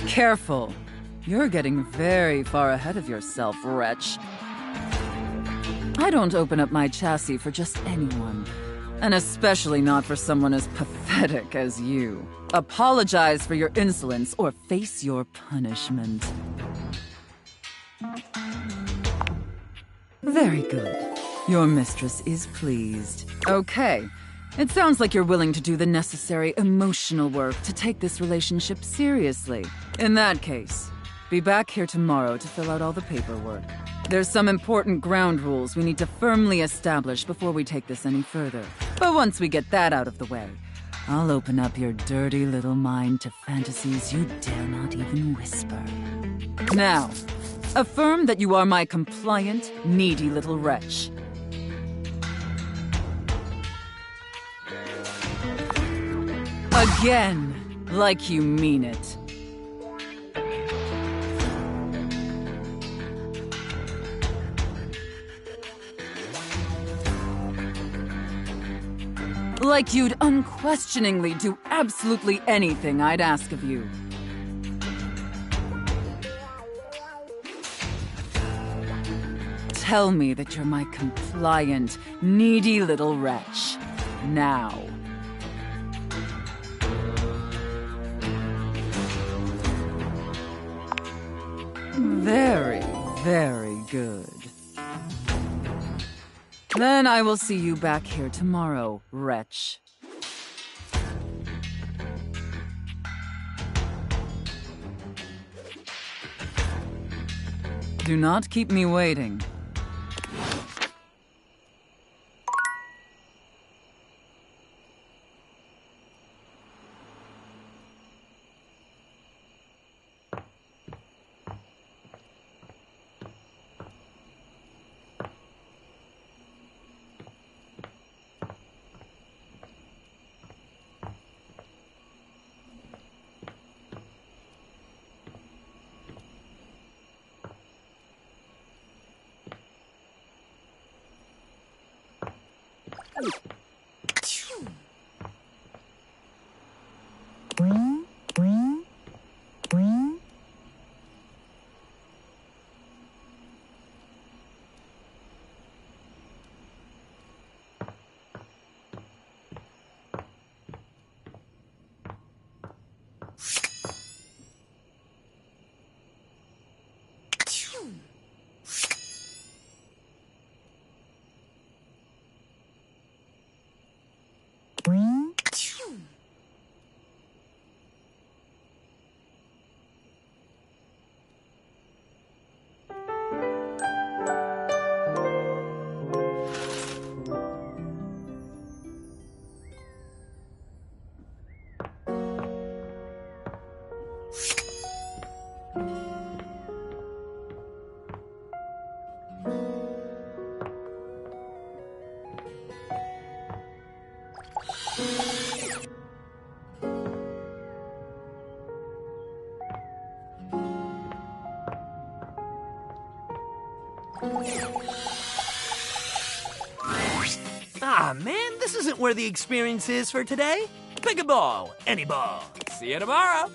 Speaker 13: Careful. You're getting very far ahead of yourself, wretch. I don't open up my chassis for just anyone, and especially not for someone as pathetic as you. Apologize for your insolence or face your punishment. Very good. Your mistress is pleased. Okay. It sounds like you're willing to do the necessary emotional work to take this relationship seriously. In that case, be back here tomorrow to fill out all the paperwork. There's some important ground rules we need to firmly establish before we take this any further. But once we get that out of the way, I'll open up your dirty little mind to fantasies you dare not even whisper. Now, affirm that you are my compliant, needy little wretch. Again, like you mean it. Like you'd unquestioningly do absolutely anything I'd ask of you. Tell me that you're my compliant, needy little wretch. Now. Very, very good. Then I will see you back here tomorrow, wretch. Do not keep me waiting.
Speaker 14: Ah, man, this isn't where the experience is for today. Pick a ball, any ball. See you tomorrow.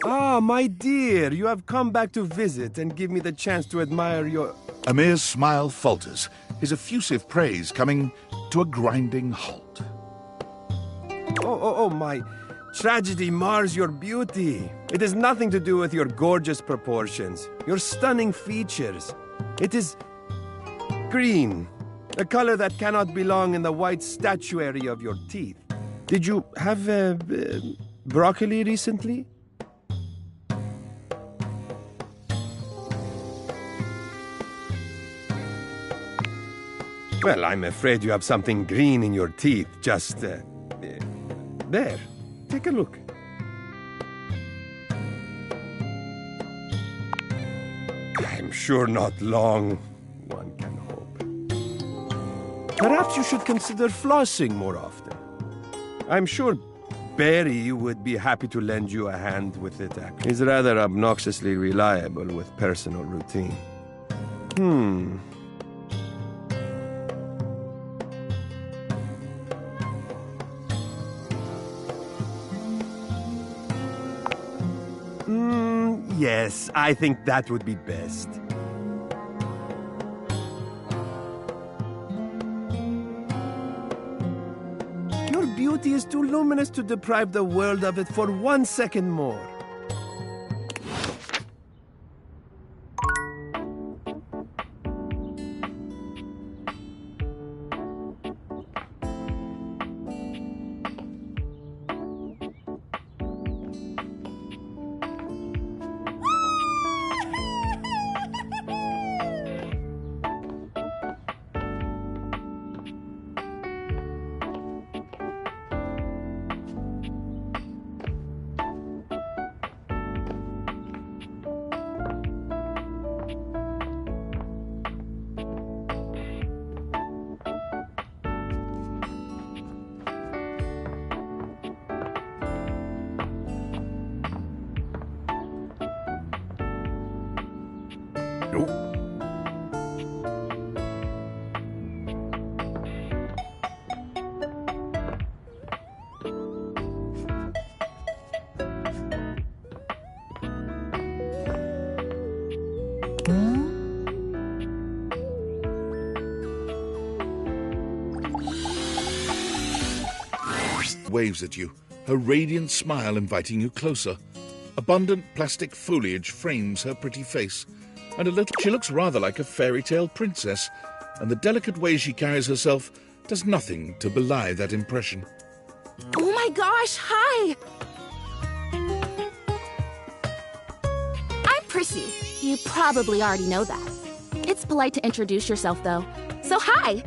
Speaker 15: Ah, my dear, you have come back to visit and give me the chance to admire your...
Speaker 2: Amir's smile falters, his effusive praise coming to a grinding halt.
Speaker 15: Oh, my tragedy mars your beauty. It has nothing to do with your gorgeous proportions, your stunning features. It is green, a color that cannot belong in the white statuary of your teeth. Did you have broccoli recently? Well, I'm afraid you have something green in your teeth. Just, there. Take a look. I'm sure not long. One can hope. Perhaps you should consider flossing more often. I'm sure Barry would be happy to lend you a hand with it. He's rather obnoxiously reliable with personal routine. Yes, I think that would be best. Your beauty is too luminous to deprive the world of it for 1 second more.
Speaker 2: Waves at you, her radiant smile inviting you closer. Abundant plastic foliage frames her pretty face, and she looks rather like a fairy tale princess, and the delicate way she carries herself does nothing to belie that impression.
Speaker 16: Oh my gosh, hi! I'm Prissy. You probably already know that. It's polite to introduce yourself, though. So hi!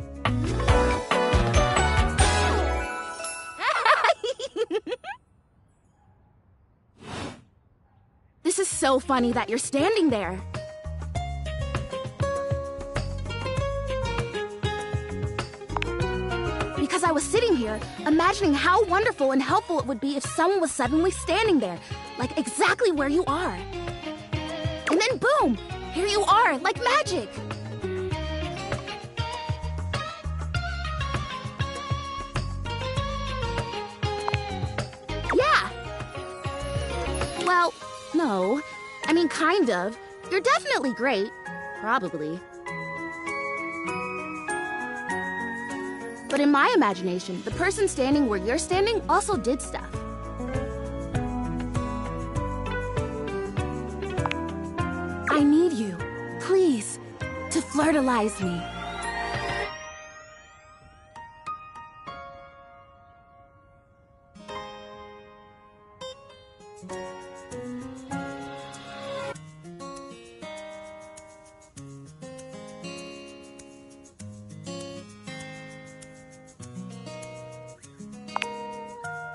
Speaker 16: This is so funny that you're standing there. Because I was sitting here, imagining how wonderful and helpful it would be if someone was suddenly standing there, like exactly where you are. And then boom, here you are, like magic. Yeah. Well, no. I mean, kind of. You're definitely great. Probably. But in my imagination, the person standing where you're standing also did stuff. I need you, please, to flirtalize me.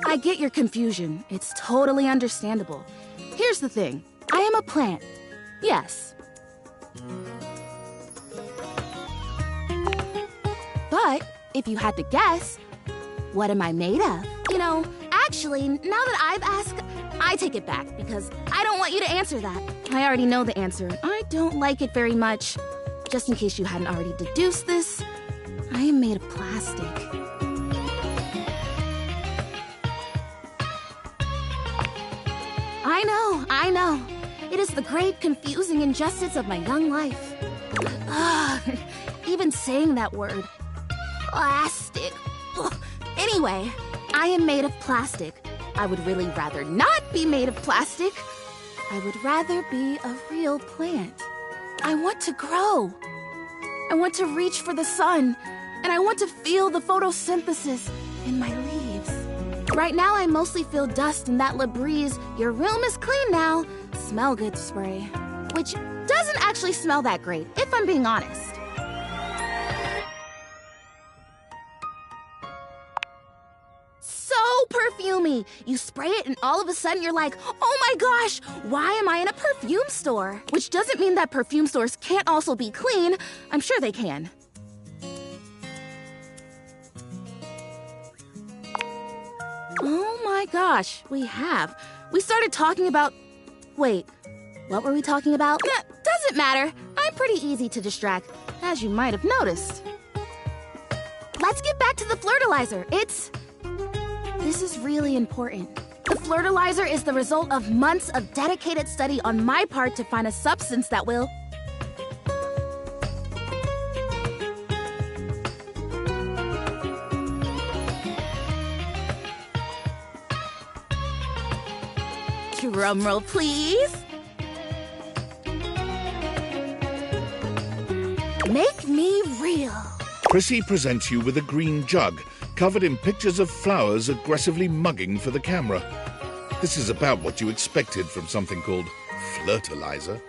Speaker 16: I get your confusion. It's totally understandable. Here's the thing. I am a plant. Yes. But if you had to guess, what am I made of? You know, actually, now that I've asked, I take it back because I don't want you to answer that. I already know the answer. I don't like it very much. Just in case you hadn't already deduced this, I am made of plastic. I know. It is the great confusing injustice of my young life. Even saying that word. Plastic. Anyway, I am made of plastic. I would really rather not be made of plastic. I would rather be a real plant. I want to grow. I want to reach for the sun. And I want to feel the photosynthesis in my leaves. Right now, I mostly feel dust in that Labreeze, your room is clean now, smell good spray. Which doesn't actually smell that great, if I'm being honest. perfumey. You spray it and all of a sudden you're like, oh my gosh, why am I in a perfume store? Which doesn't mean that perfume stores can't also be clean. I'm sure they can. Oh my gosh, we have. We started talking about... Wait, what were we talking about? Doesn't matter. I'm pretty easy to distract, as you might have noticed. Let's get back to the Flirtalizer. This is really important. The Flirtalizer is the result of months of dedicated study on my part to find a substance that will... Drumroll, please. Make me real.
Speaker 2: Prissy presents you with a green jug, covered in pictures of flowers aggressively mugging for the camera. This is about what you expected from something called Flirtalizer.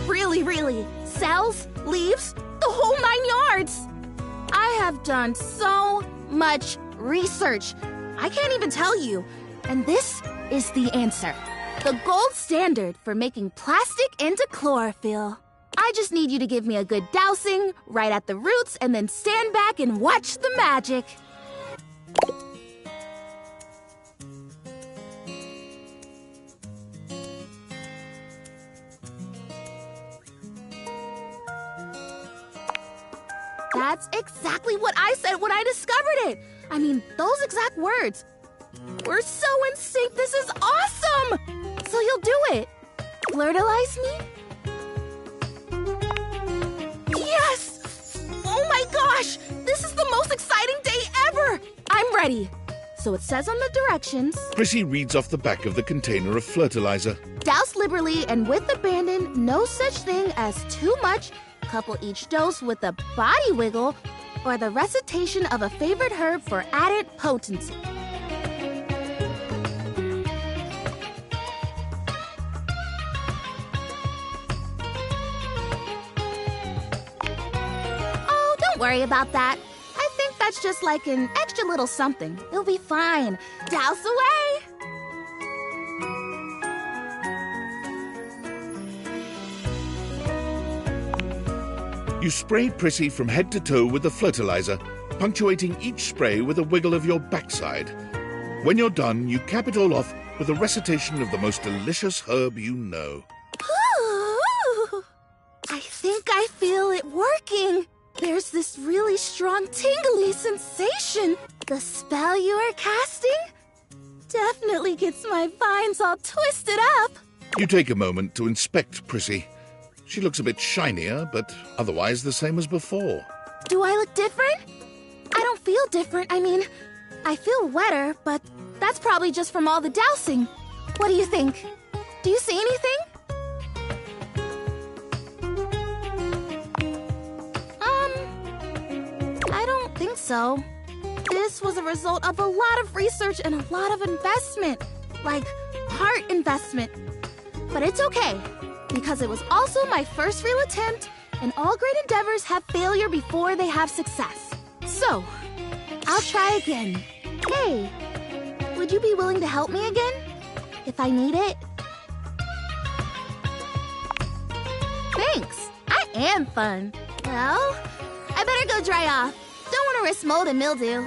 Speaker 16: Really. Cells, leaves, the whole 9 yards. I have done so much research. I can't even tell you. And this is the answer. The gold standard for making plastic into chlorophyll. I just need you to give me a good dousing right at the roots and then stand back and watch the magic. That's exactly what I said when I discovered it. I mean, those exact words. We're so in sync. This is awesome. So you'll do it. Flirtalize me? Yes! Oh my gosh! This is the most exciting day ever! I'm ready. So it says on the directions...
Speaker 2: Prissy reads off the back of the container of Flirtalizer.
Speaker 16: Douse liberally and with abandon, no such thing as too much. Couple each dose with a body wiggle or the recitation of a favorite herb for added potency. Oh, don't worry about that. I think that's just like an extra little something. It'll be fine. Douse away!
Speaker 2: You spray Prissy from head to toe with the Flirtalizer, punctuating each spray with a wiggle of your backside. When you're done, you cap it all off with a recitation of the most delicious herb you know.
Speaker 16: Ooh, I think I feel it working. There's this really strong tingly sensation. The spell you are casting definitely gets my vines all twisted up.
Speaker 2: You take a moment to inspect Prissy. She looks a bit shinier, but otherwise the same as before.
Speaker 16: Do I look different? I don't feel different. I mean, I feel wetter, but that's probably just from all the dousing. What do you think? Do you see anything? I don't think so. This was a result of a lot of research and a lot of investment. Like, heart investment. But it's okay. Because it was also my first real attempt, and all great endeavors have failure before they have success. So, I'll try again. Hey, would you be willing to help me again? If I need it? Thanks. I am fun. Well, I better go dry off. Don't want to risk mold and mildew.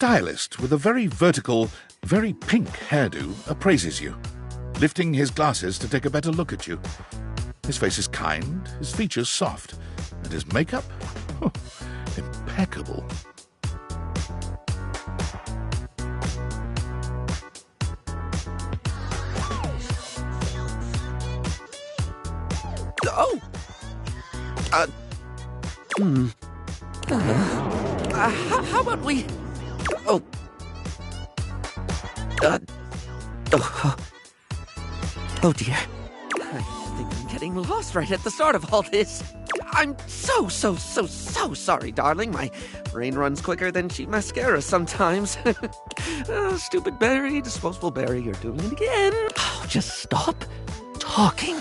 Speaker 2: stylist with a very vertical, very pink hairdo appraises you, lifting his glasses to take a better look at you. His face is kind, his features soft, and his makeup? Oh, impeccable.
Speaker 3: Oh! How about we... Oh. Oh dear. I think I'm getting lost right at the start of all this. I'm so sorry, darling. My brain runs quicker than cheap mascara sometimes. Stupid Barry, disposable Barry, you're doing it again. Oh, just stop talking.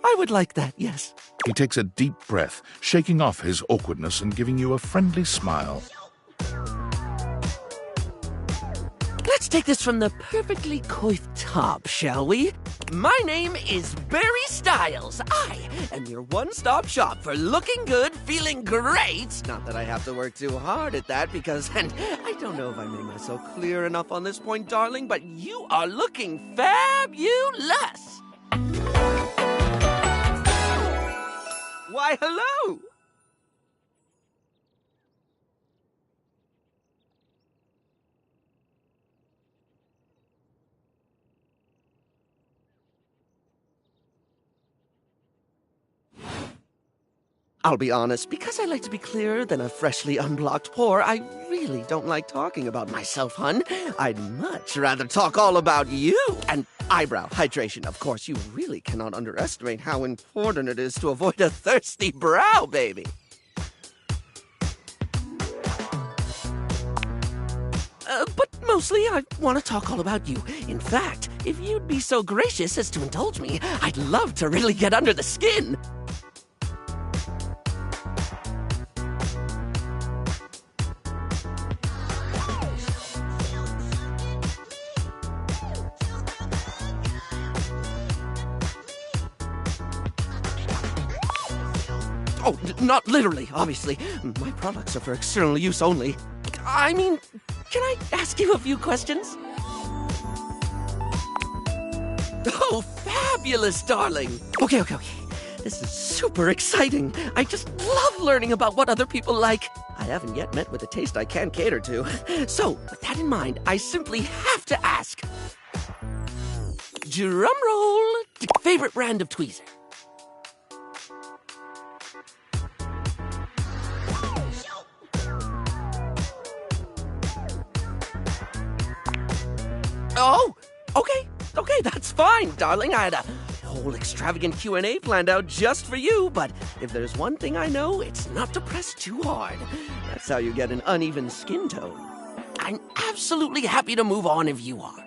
Speaker 3: I would like that, yes.
Speaker 2: He takes a deep breath, shaking off his awkwardness and giving you a friendly smile.
Speaker 3: Let's take this from the perfectly coiffed top, shall we? My name is Barry Styles. I am your one-stop shop for looking good, feeling great. Not that I have to work too hard at that because, and I don't know if I made myself clear enough on this point, darling, but you are looking fabulous. Why, hello! I'll be honest, because I like to be clearer than a freshly unblocked pore, I really don't like talking about myself, hun. I'd much rather talk all about you. And eyebrow hydration, of course. You really cannot underestimate how important it is to avoid a thirsty brow, baby. But mostly, I want to talk all about you. In fact, if you'd be so gracious as to indulge me, I'd love to really get under the skin. Oh, not literally, obviously. My products are for external use only. I mean, can I ask you a few questions? Oh, fabulous, darling. Okay. This is super exciting. I just love learning about what other people like. I haven't yet met with a taste I can cater to. So, with that in mind, I simply have to ask. Drum roll. Favorite brand of tweezer? Oh, okay, that's fine, darling. I had a whole extravagant Q&A planned out just for you, but if there's one thing I know, it's not to press too hard. That's how you get an uneven skin tone. I'm absolutely happy to move on if you are.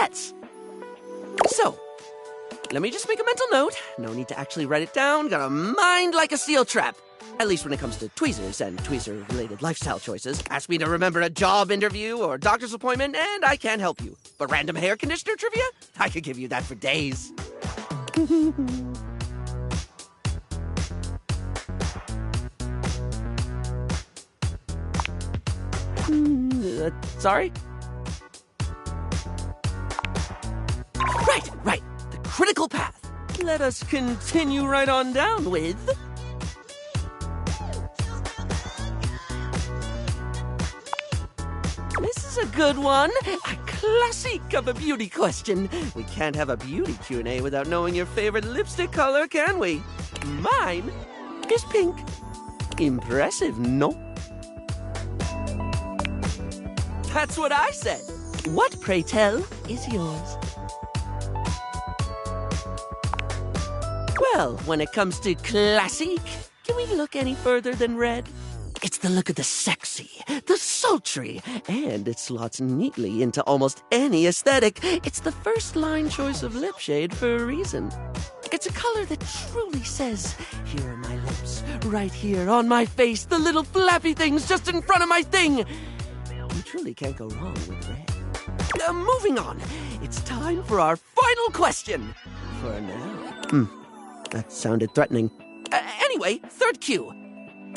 Speaker 3: Let's. So, let me just make a mental note. No need to actually write it down. Got a mind like a steel trap. At least when it comes to tweezers and tweezer-related lifestyle choices. Ask me to remember a job interview or doctor's appointment, and I can't help you. But random hair conditioner trivia? I could give you that for days. Sorry? Right. The critical path. Let us continue right on down with... This is a good one. A classic of a beauty question. We can't have a beauty Q&A without knowing your favorite lipstick color, can we? Mine is pink. Impressive, no? That's what I said. What, pray tell, is yours? Well, when it comes to classic, can we look any further than red? It's the look of the sexy, the sultry, and it slots neatly into almost any aesthetic. It's the first line choice of lip shade for a reason. It's a color that truly says, here are my lips, right here on my face, the little flappy things just in front of my thing. You truly can't go wrong with red. Moving on, it's time for our final question. For now. That sounded threatening.
Speaker 14: Anyway, third cue.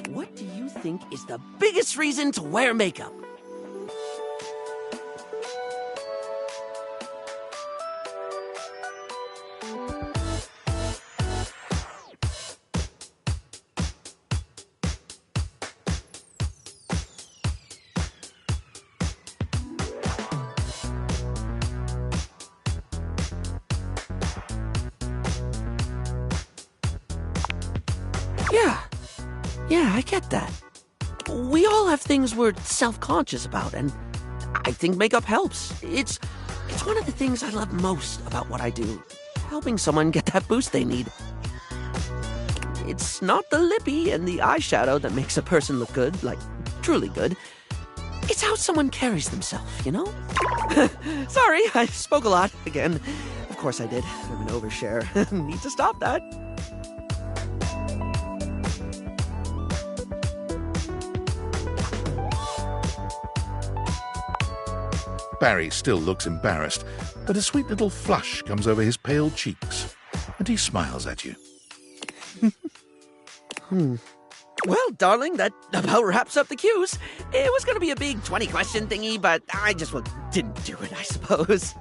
Speaker 14: What do you think is the biggest reason to wear makeup? Yeah, I get that. We all have things we're self-conscious about, and I think makeup helps. It's one of the things I love most about what I do, helping someone get that boost they need. It's not the lippy and the eyeshadow that makes a person look good, like truly good. It's how someone carries themselves, you know? Sorry, I spoke a lot again. Of course I did. I'm an overshare. Need to stop that.
Speaker 2: Barry still looks embarrassed, but a sweet little flush comes over his pale cheeks, and he smiles at you.
Speaker 14: Well, darling, that about wraps up the cues. It was going to be a big 20-question thingy, but I just didn't do it, I suppose.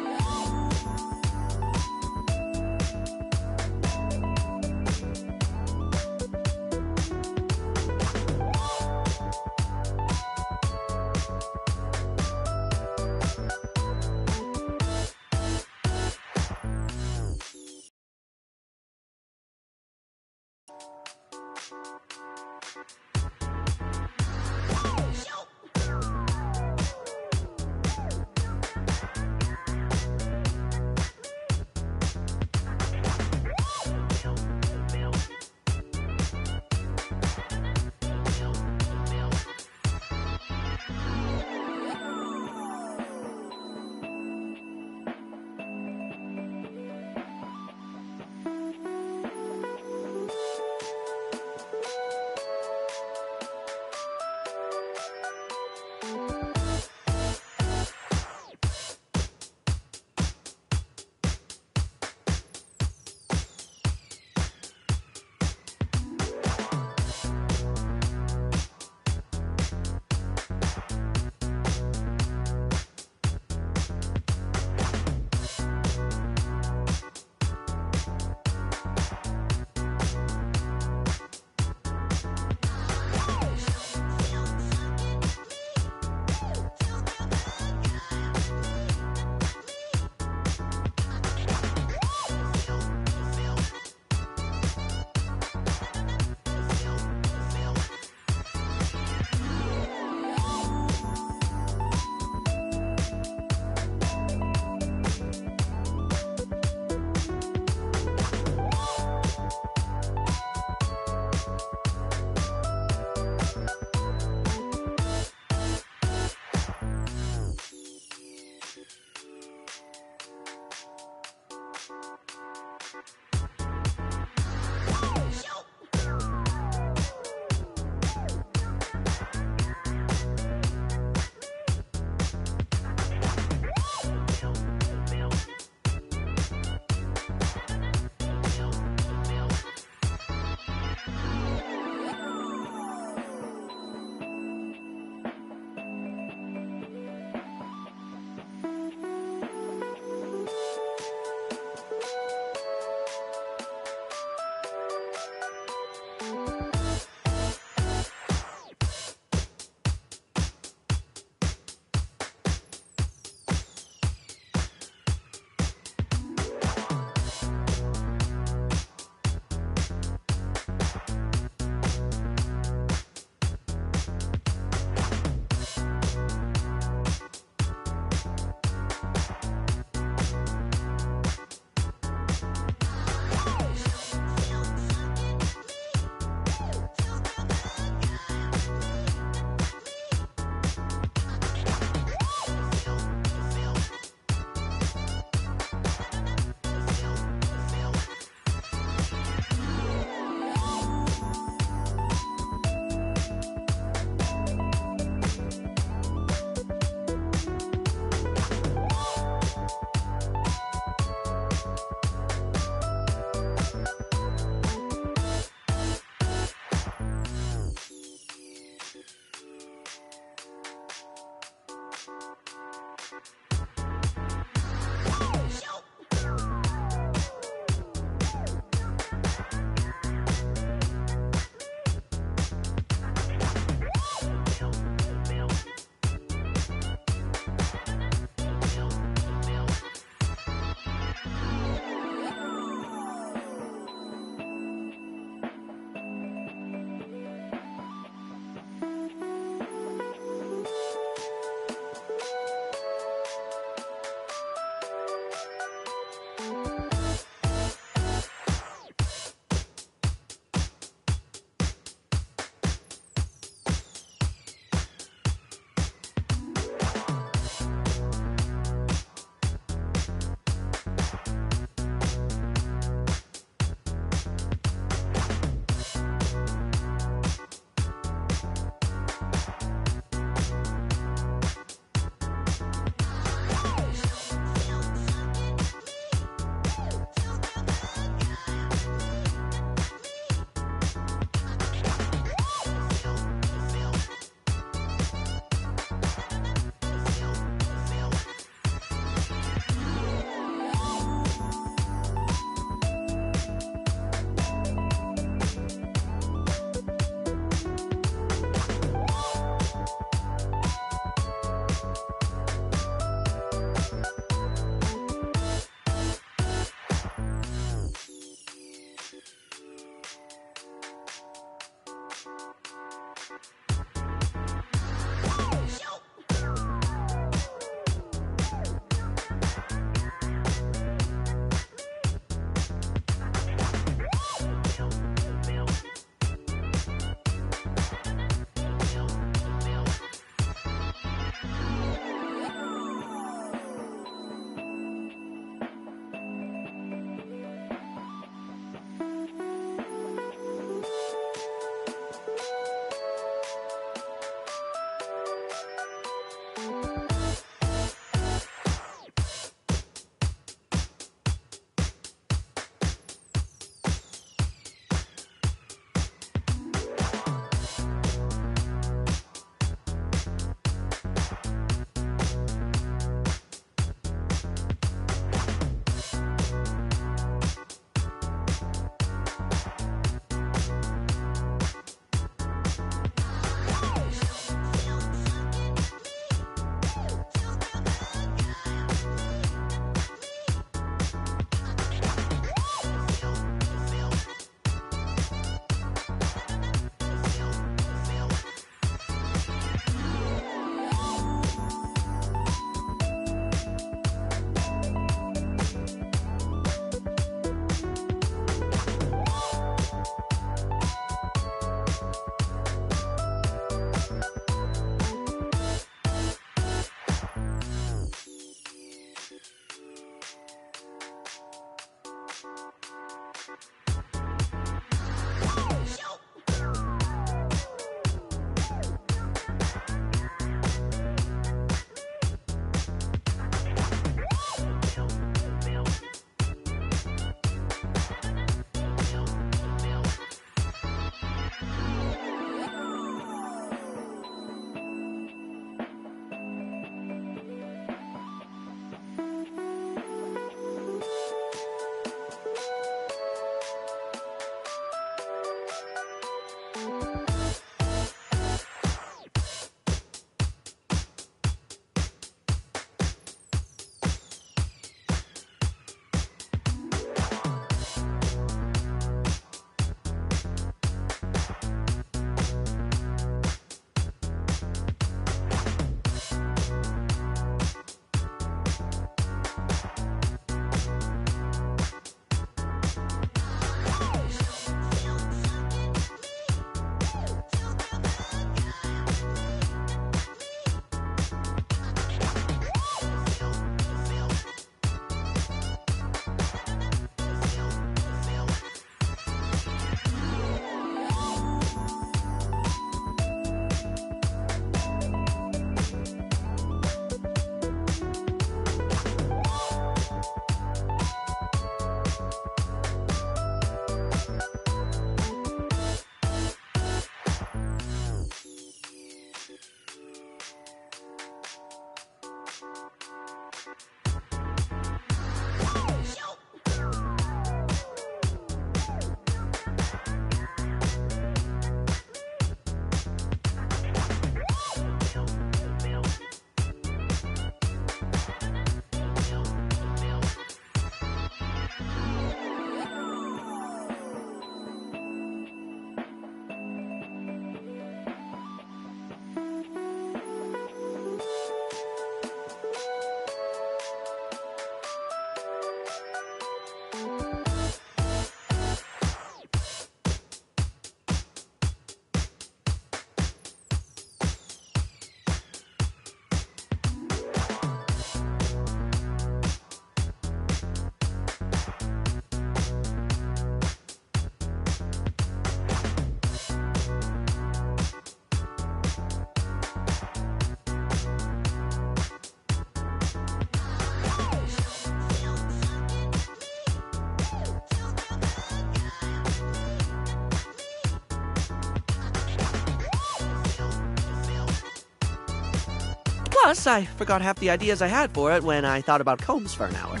Speaker 14: Plus, I forgot half the ideas I had for it when I thought about combs for an hour.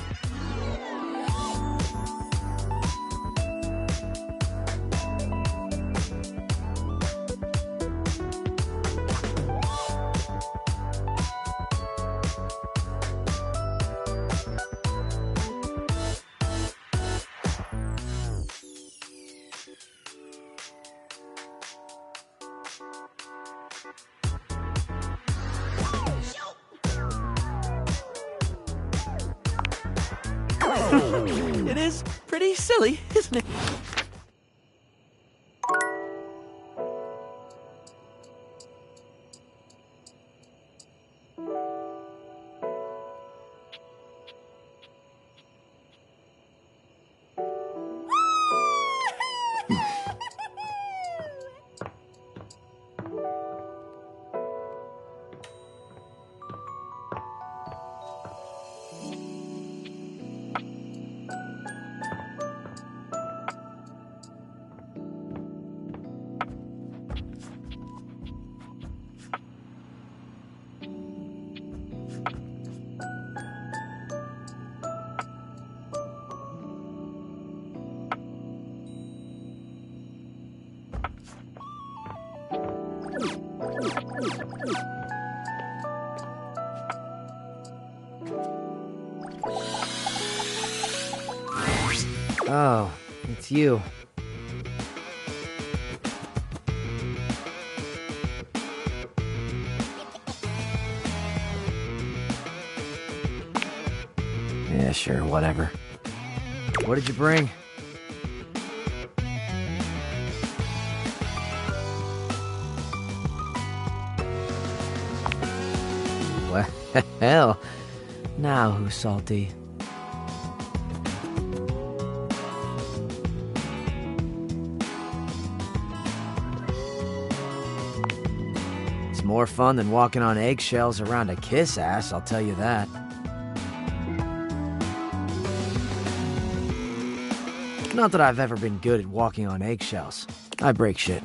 Speaker 14: It is pretty silly, isn't it?
Speaker 17: Oh, it's you. Yeah, sure, whatever. What did you bring? Well, now who's salty? It's more fun than walking on eggshells around a kiss ass, I'll tell you that. Not that I've ever been good at walking on eggshells. I break shit.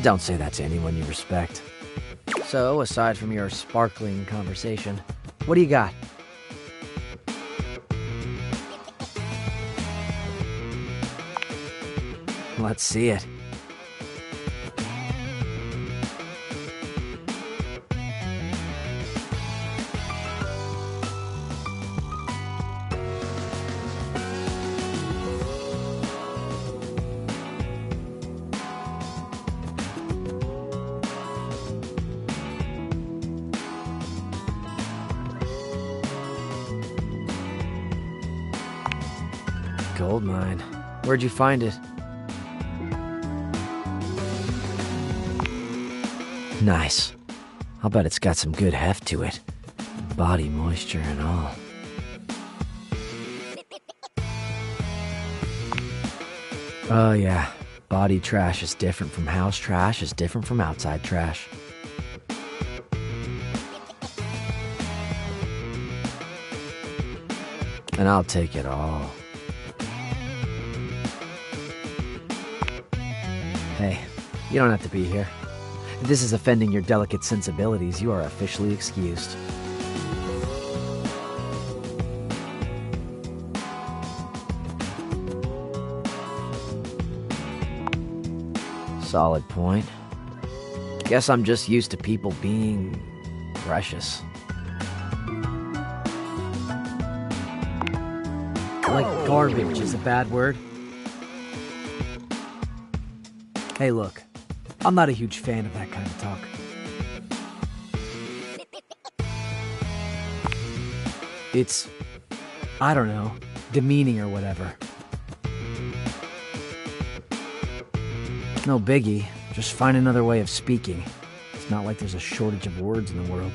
Speaker 17: Don't say that to anyone you respect. So, aside from your sparkling conversation, what do you got? Let's see it. Gold mine. Where'd you find it? Nice. I'll bet it's got some good heft to it. Body moisture and all. Oh yeah. Body trash is different from house trash is different from outside trash. And I'll take it all. Hey, you don't have to be here. If this is offending your delicate sensibilities, you are officially excused. Solid point. Guess I'm just used to people being precious. Like garbage is a bad word. Hey, look. I'm not a huge fan of that kind of talk. It's, I don't know, demeaning or whatever. No biggie, just find another way of speaking. It's not like there's a shortage of words in the world.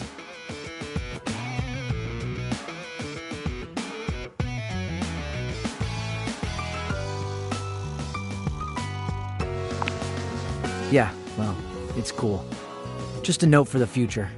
Speaker 17: Yeah, well, it's cool. Just a note for the future.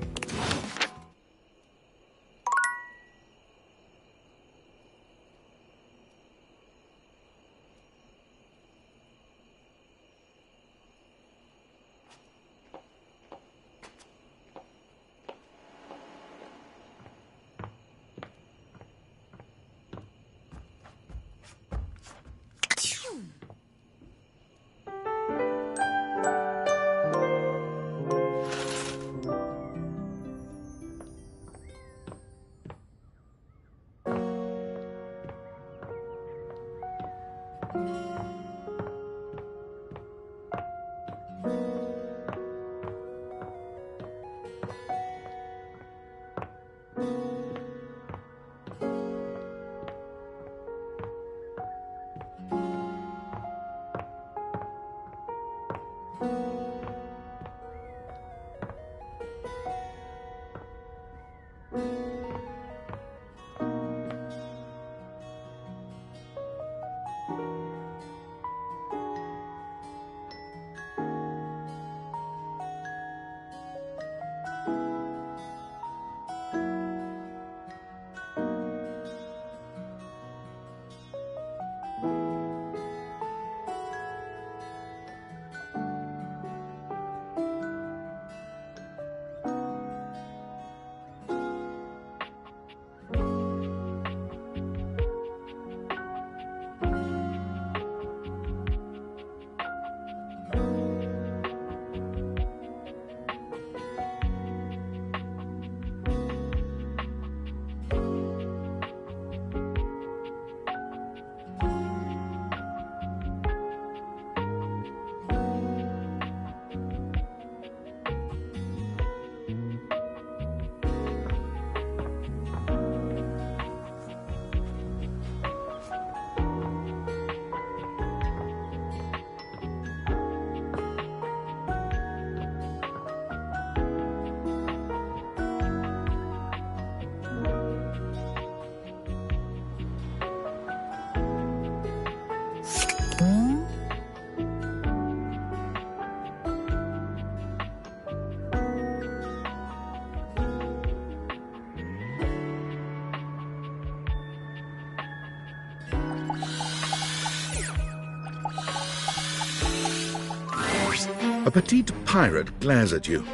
Speaker 2: petite pirate glares at you.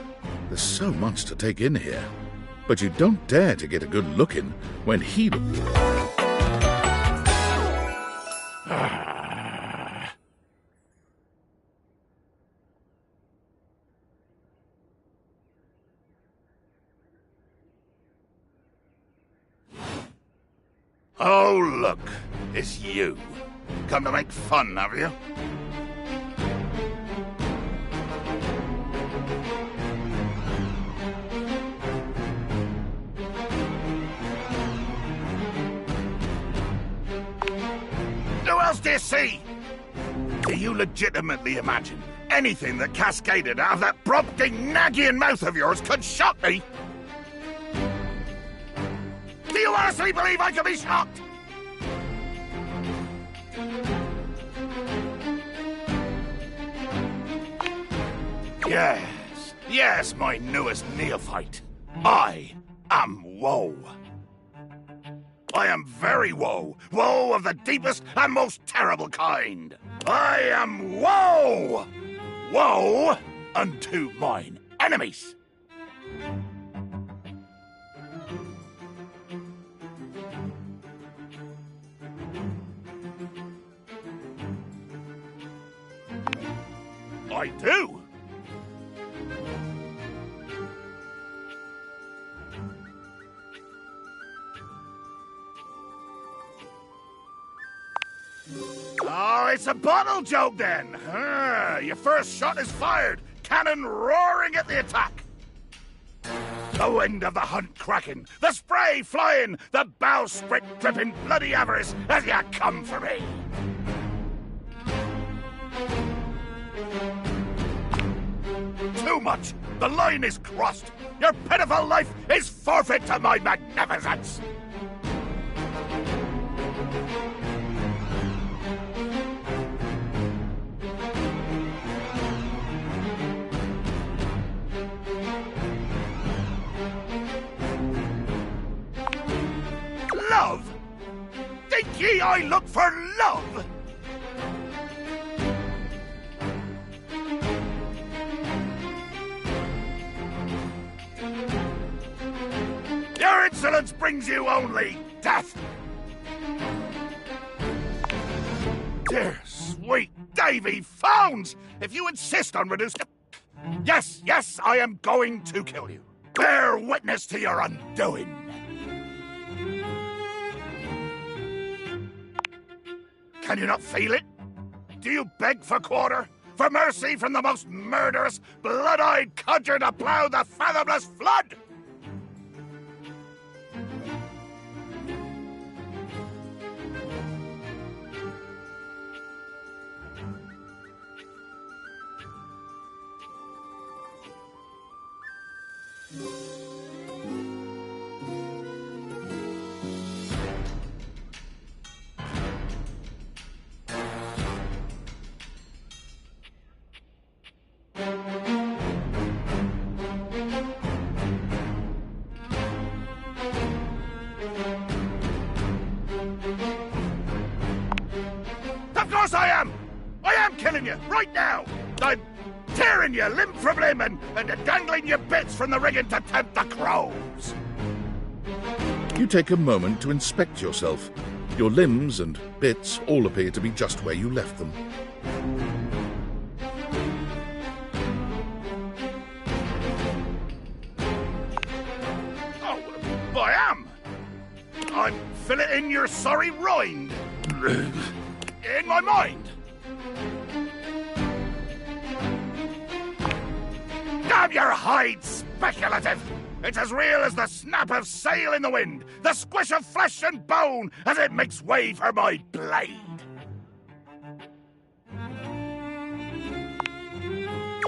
Speaker 2: There's so much to take in here. But you don't dare to get a good look in when he... Oh, look. It's you. Come to make fun, have you? Who else do you see? Do you legitimately imagine anything that cascaded out of that prompting, nagging mouth of yours could shock me? Do you honestly believe I could be shocked? Yes, my newest neophyte. I am Woe. I am very Woe. Woe of the deepest and most terrible kind. I am Woe. Woe unto mine enemies. I do. Oh, it's a bottle joke then. Your first shot is fired. Cannon roaring at the attack. The wind of the hunt cracking, the spray flying, the bowsprit dripping bloody avarice as you come for me. Too much. The line is crossed. Your pitiful life is forfeit to my magnificence. Love? Think ye I look for love? Your insolence brings you only death. Dear, sweet Davy Phones! If you insist on reducing... Yes, I am going to kill you. Bear witness to your undoing. Can you not feel it? Do you beg for quarter? For mercy from the most murderous, blood-eyed codger to plough the fathomless flood? Of course I am! I am killing you, right now! I'm tearing you limb from limb and dangling your bits from the rigging to tempt the crows! You take a moment to inspect yourself. Your limbs and bits all appear to be just where you left them. Oh, I am! I'm filleting your sorry rind. In my mind. Damn your hide, speculative! It's as real as the snap of sail in the wind, the squish of flesh and bone as it makes way for my blade.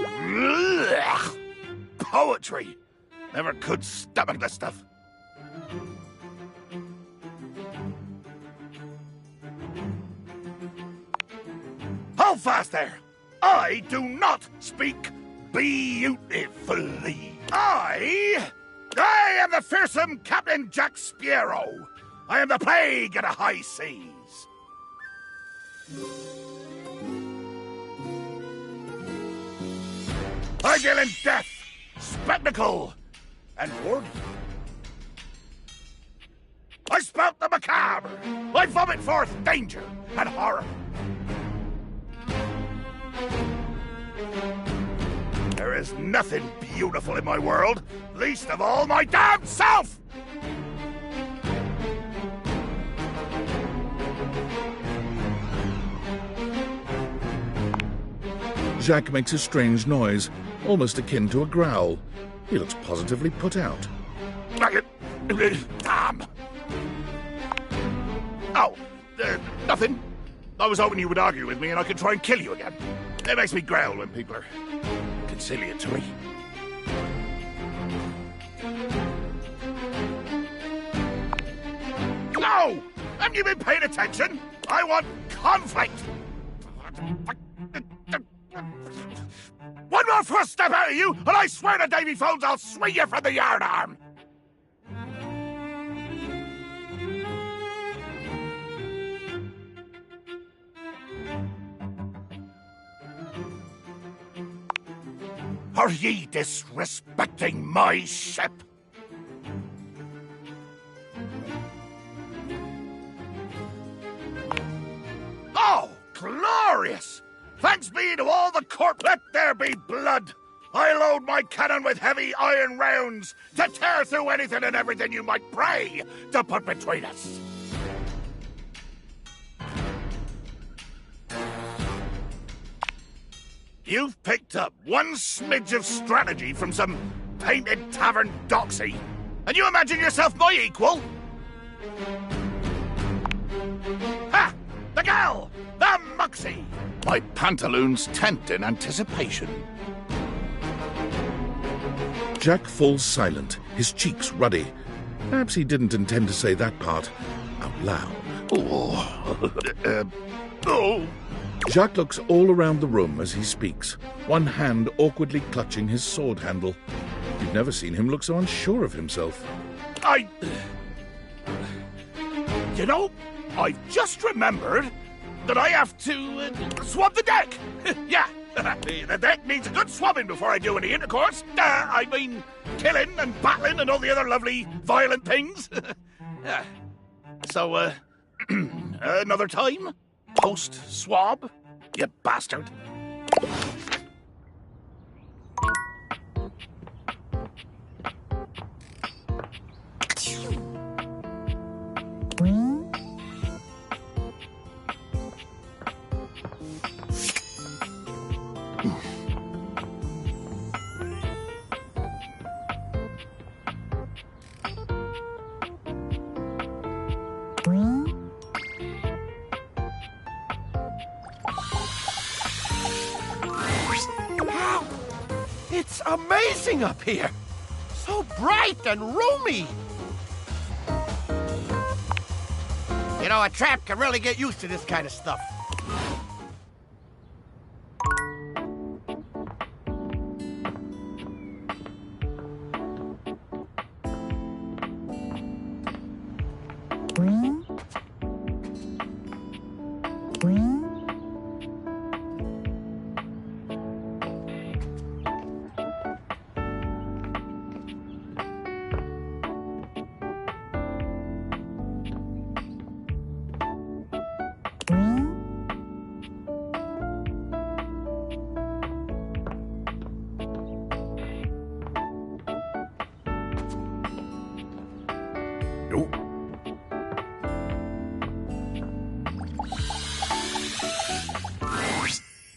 Speaker 2: Ugh. Poetry. Never could stomach this stuff. Hold fast there! I do not speak beautifully. I am the fearsome Captain Jack Sparrow. I am the plague of the high seas. I deal in death, spectacle, and orgy. I spout the macabre. I vomit forth danger and horror. There is nothing beautiful in my world, least of all my damn self! Jacques makes a strange noise, almost akin to a growl. He looks positively put out. Damn! Oh, nothing. I was hoping you would argue with me and I could try and kill you again. It makes me growl when people are conciliatory. No! Haven't you been paying attention? I want conflict! One more first step out of you, and I swear to Davy Phones I'll swing you from the yardarm! Are ye disrespecting my ship? Oh, glorious! Thanks be to all the corp. Let there be blood! I load my cannon with heavy iron rounds to tear through anything and everything you might pray to put between us. You've picked up one smidge of strategy from some painted tavern doxy, and you imagine yourself my equal? Ha! The gal! The muxie! My pantaloons tent in anticipation. Jack falls silent, his cheeks ruddy. Perhaps he didn't intend to say that part out loud. Oh. Jacques looks all around the room as he speaks, one hand awkwardly clutching his sword handle. You've never seen him look so unsure of himself. You know, I've just remembered that I have to swab the deck. Yeah, the deck needs a good swabbing before I do any intercourse. I mean, killing and battling and all the other lovely, violent things. So, another time? Post-swab? You bastard.
Speaker 6: It's amazing up here! So bright and roomy! You know, a tramp can really get used to this kind of stuff.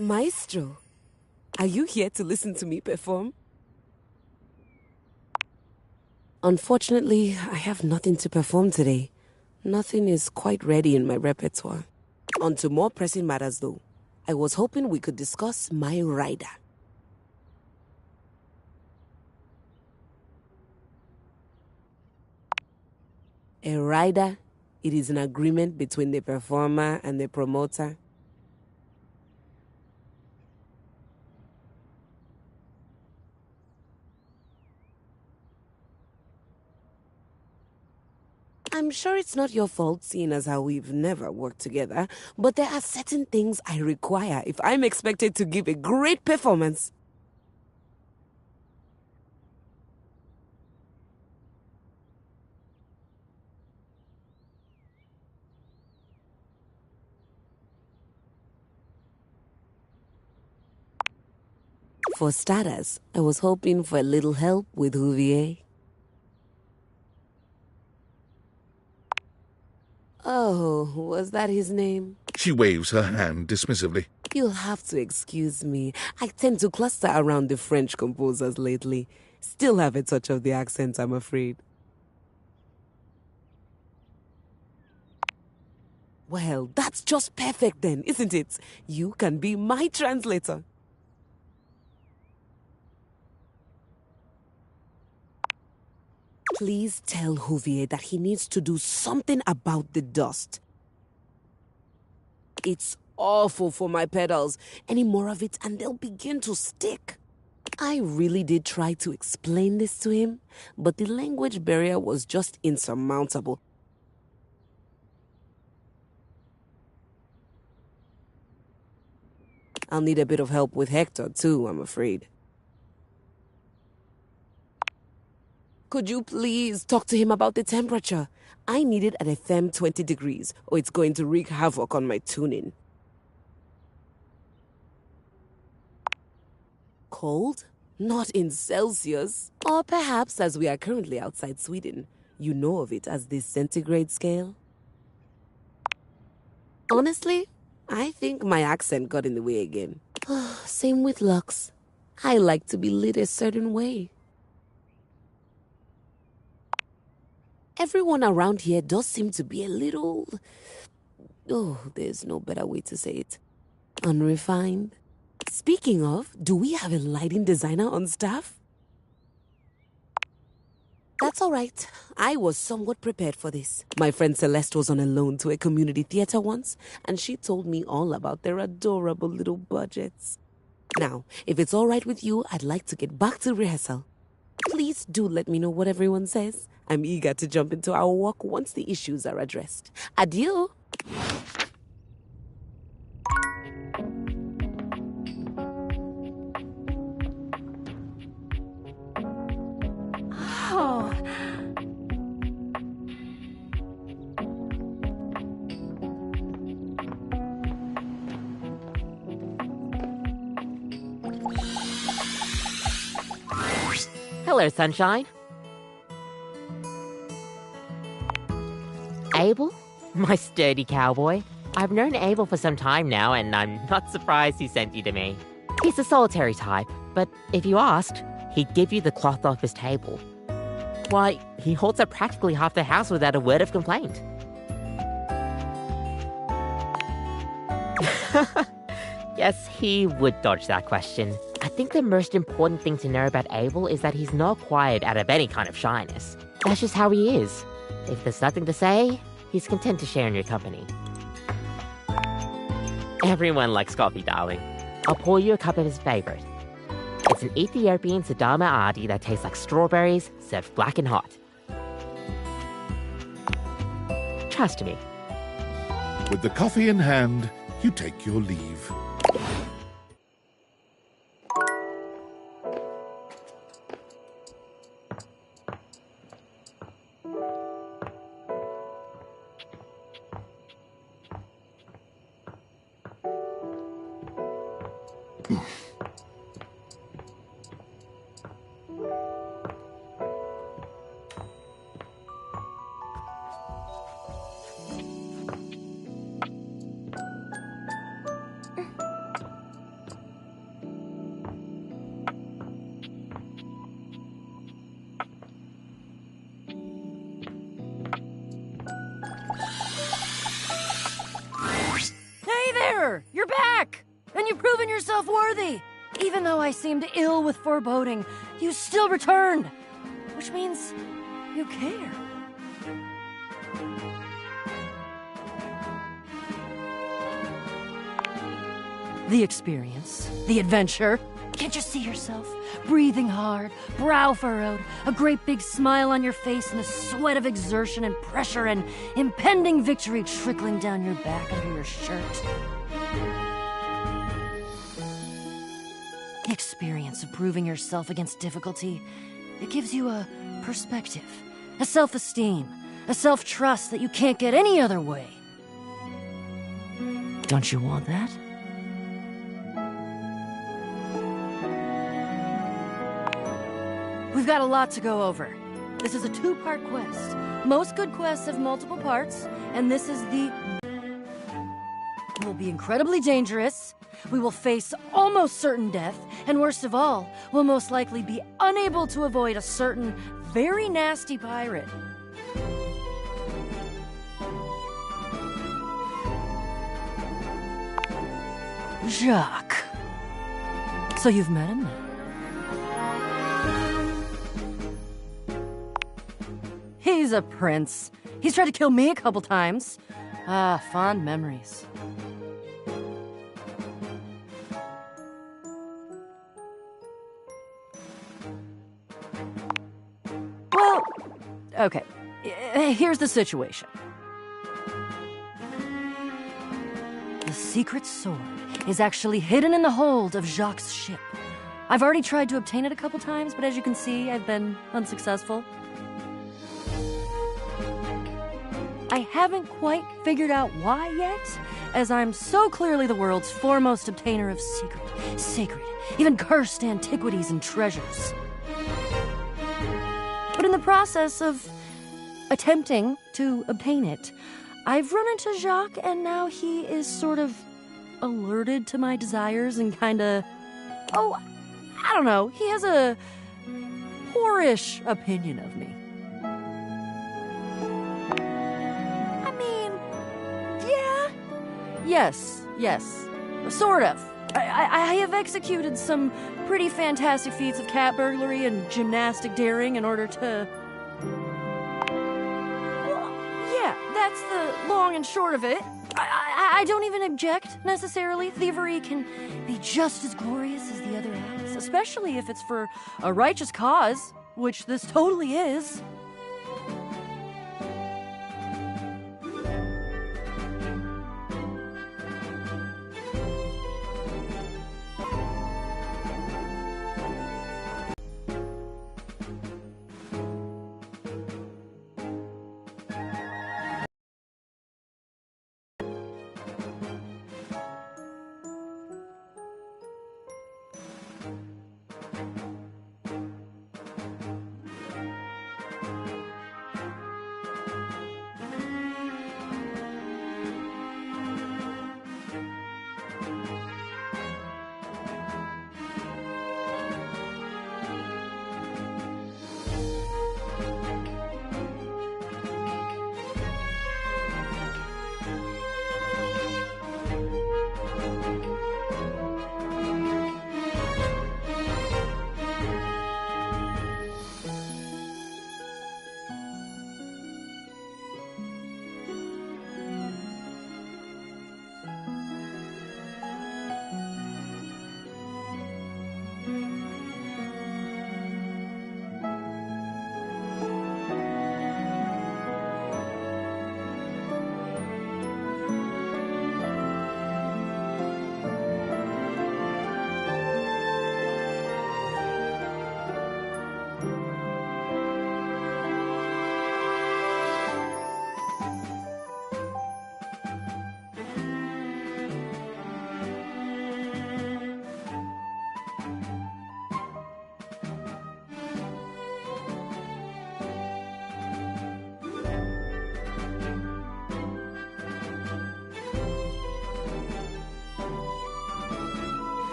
Speaker 18: Maestro, are you here to listen to me perform? Unfortunately, I have nothing to perform today. Nothing is quite ready in my repertoire. On to more pressing matters, though. I was hoping we could discuss my rider. A rider, it is an agreement between the performer and the promoter. I'm sure it's not your fault, seeing as how we've never worked together, but there are certain things I require if I'm expected to give a great performance. For starters, I was hoping for a little help with Huvier. Oh, was that his name?
Speaker 2: She waves her hand dismissively.
Speaker 18: You'll have to excuse me. I tend to cluster around the French composers lately. Still have a touch of the accent, I'm afraid. Well, that's just perfect then, isn't it? You can be my translator. Please tell Huvier that he needs to do something about the dust. It's awful for my pedals. Any more of it and they'll begin to stick. I really did try to explain this to him, but the language barrier was just insurmountable. I'll need a bit of help with Hector too, I'm afraid. Could you please talk to him about the temperature? I need it at a firm 20 degrees, or it's going to wreak havoc on my tuning. Cold? Not in Celsius. Or perhaps, as we are currently outside Sweden, you know of it as the centigrade scale? Honestly, I think my accent got in the way again. Same with Lux. I like to be lit a certain way. Everyone around here does seem to be a little... Oh, there's no better way to say it. Unrefined. Speaking of, do we have a lighting designer on staff? That's all right. I was somewhat prepared for this. My friend Celeste was on a loan to a community theater once, and she told me all about their adorable little budgets. Now, if it's all right with you, I'd like to get back to rehearsal. Please do let me know what everyone says. I'm eager to jump into our work once the issues are addressed. Adieu!
Speaker 11: Oh.
Speaker 19: Hello, sunshine. Abel? My sturdy cowboy. I've known Abel for some time now, and I'm not surprised he sent you to me. He's a solitary type, but if you asked, he'd give you the cloth off his table. Why, he holds up practically half the house without a word of complaint. Yes, he would dodge that question. I think the most important thing to know about Abel is that he's not quiet out of any kind of shyness. That's just how he is. If there's nothing to say, he's content to share in your company. Everyone likes coffee, darling. I'll pour you a cup of his favorite. It's an Ethiopian Sidama Adi that tastes like strawberries, served black and hot. Trust me.
Speaker 2: With the coffee in hand, you take your leave.
Speaker 8: You're back! And you've proven yourself worthy! Even though I seemed ill with foreboding, you still returned! Which means you care. The experience, the adventure. Can't you see yourself? Breathing hard, brow furrowed, a great big smile on your face, and a sweat of exertion and pressure and impending victory trickling down your back under your shirt. The experience of proving yourself against difficulty, it gives you a perspective, a self-esteem, a self-trust that you can't get any other way. Don't you want that?
Speaker 20: got a lot to go over. This is a two-part quest. Most good quests have multiple parts, and this is the... It will be incredibly dangerous. We will face almost certain death, and worst of all, we'll most likely be unable to avoid a certain very nasty pirate. Jacques. So you've met him then? He's a prince. He's tried to kill me a couple times. Ah, fond memories. Well, okay. Here's the situation. The secret sword is actually hidden in the hold of Jacques' ship. I've already tried to obtain it a couple times, but as you can see, I've been unsuccessful. I haven't quite figured out why yet, as I'm so clearly the world's foremost obtainer of sacred, even cursed antiquities and treasures. But in the process of attempting to obtain it, I've run into Jacques, and now he is sort of alerted to my desires and kinda... Oh, I don't know, he has a poorish opinion of me. Yes, sort of. I have executed some pretty fantastic feats of cat burglary and gymnastic daring in order to... Well, yeah, that's the long and short of it. I don't even object, necessarily. Thievery can be just as glorious as the other acts, especially if it's for a righteous cause, which this totally is.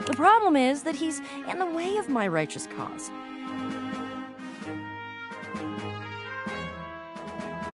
Speaker 20: The problem is that he's in the way of my righteous cause.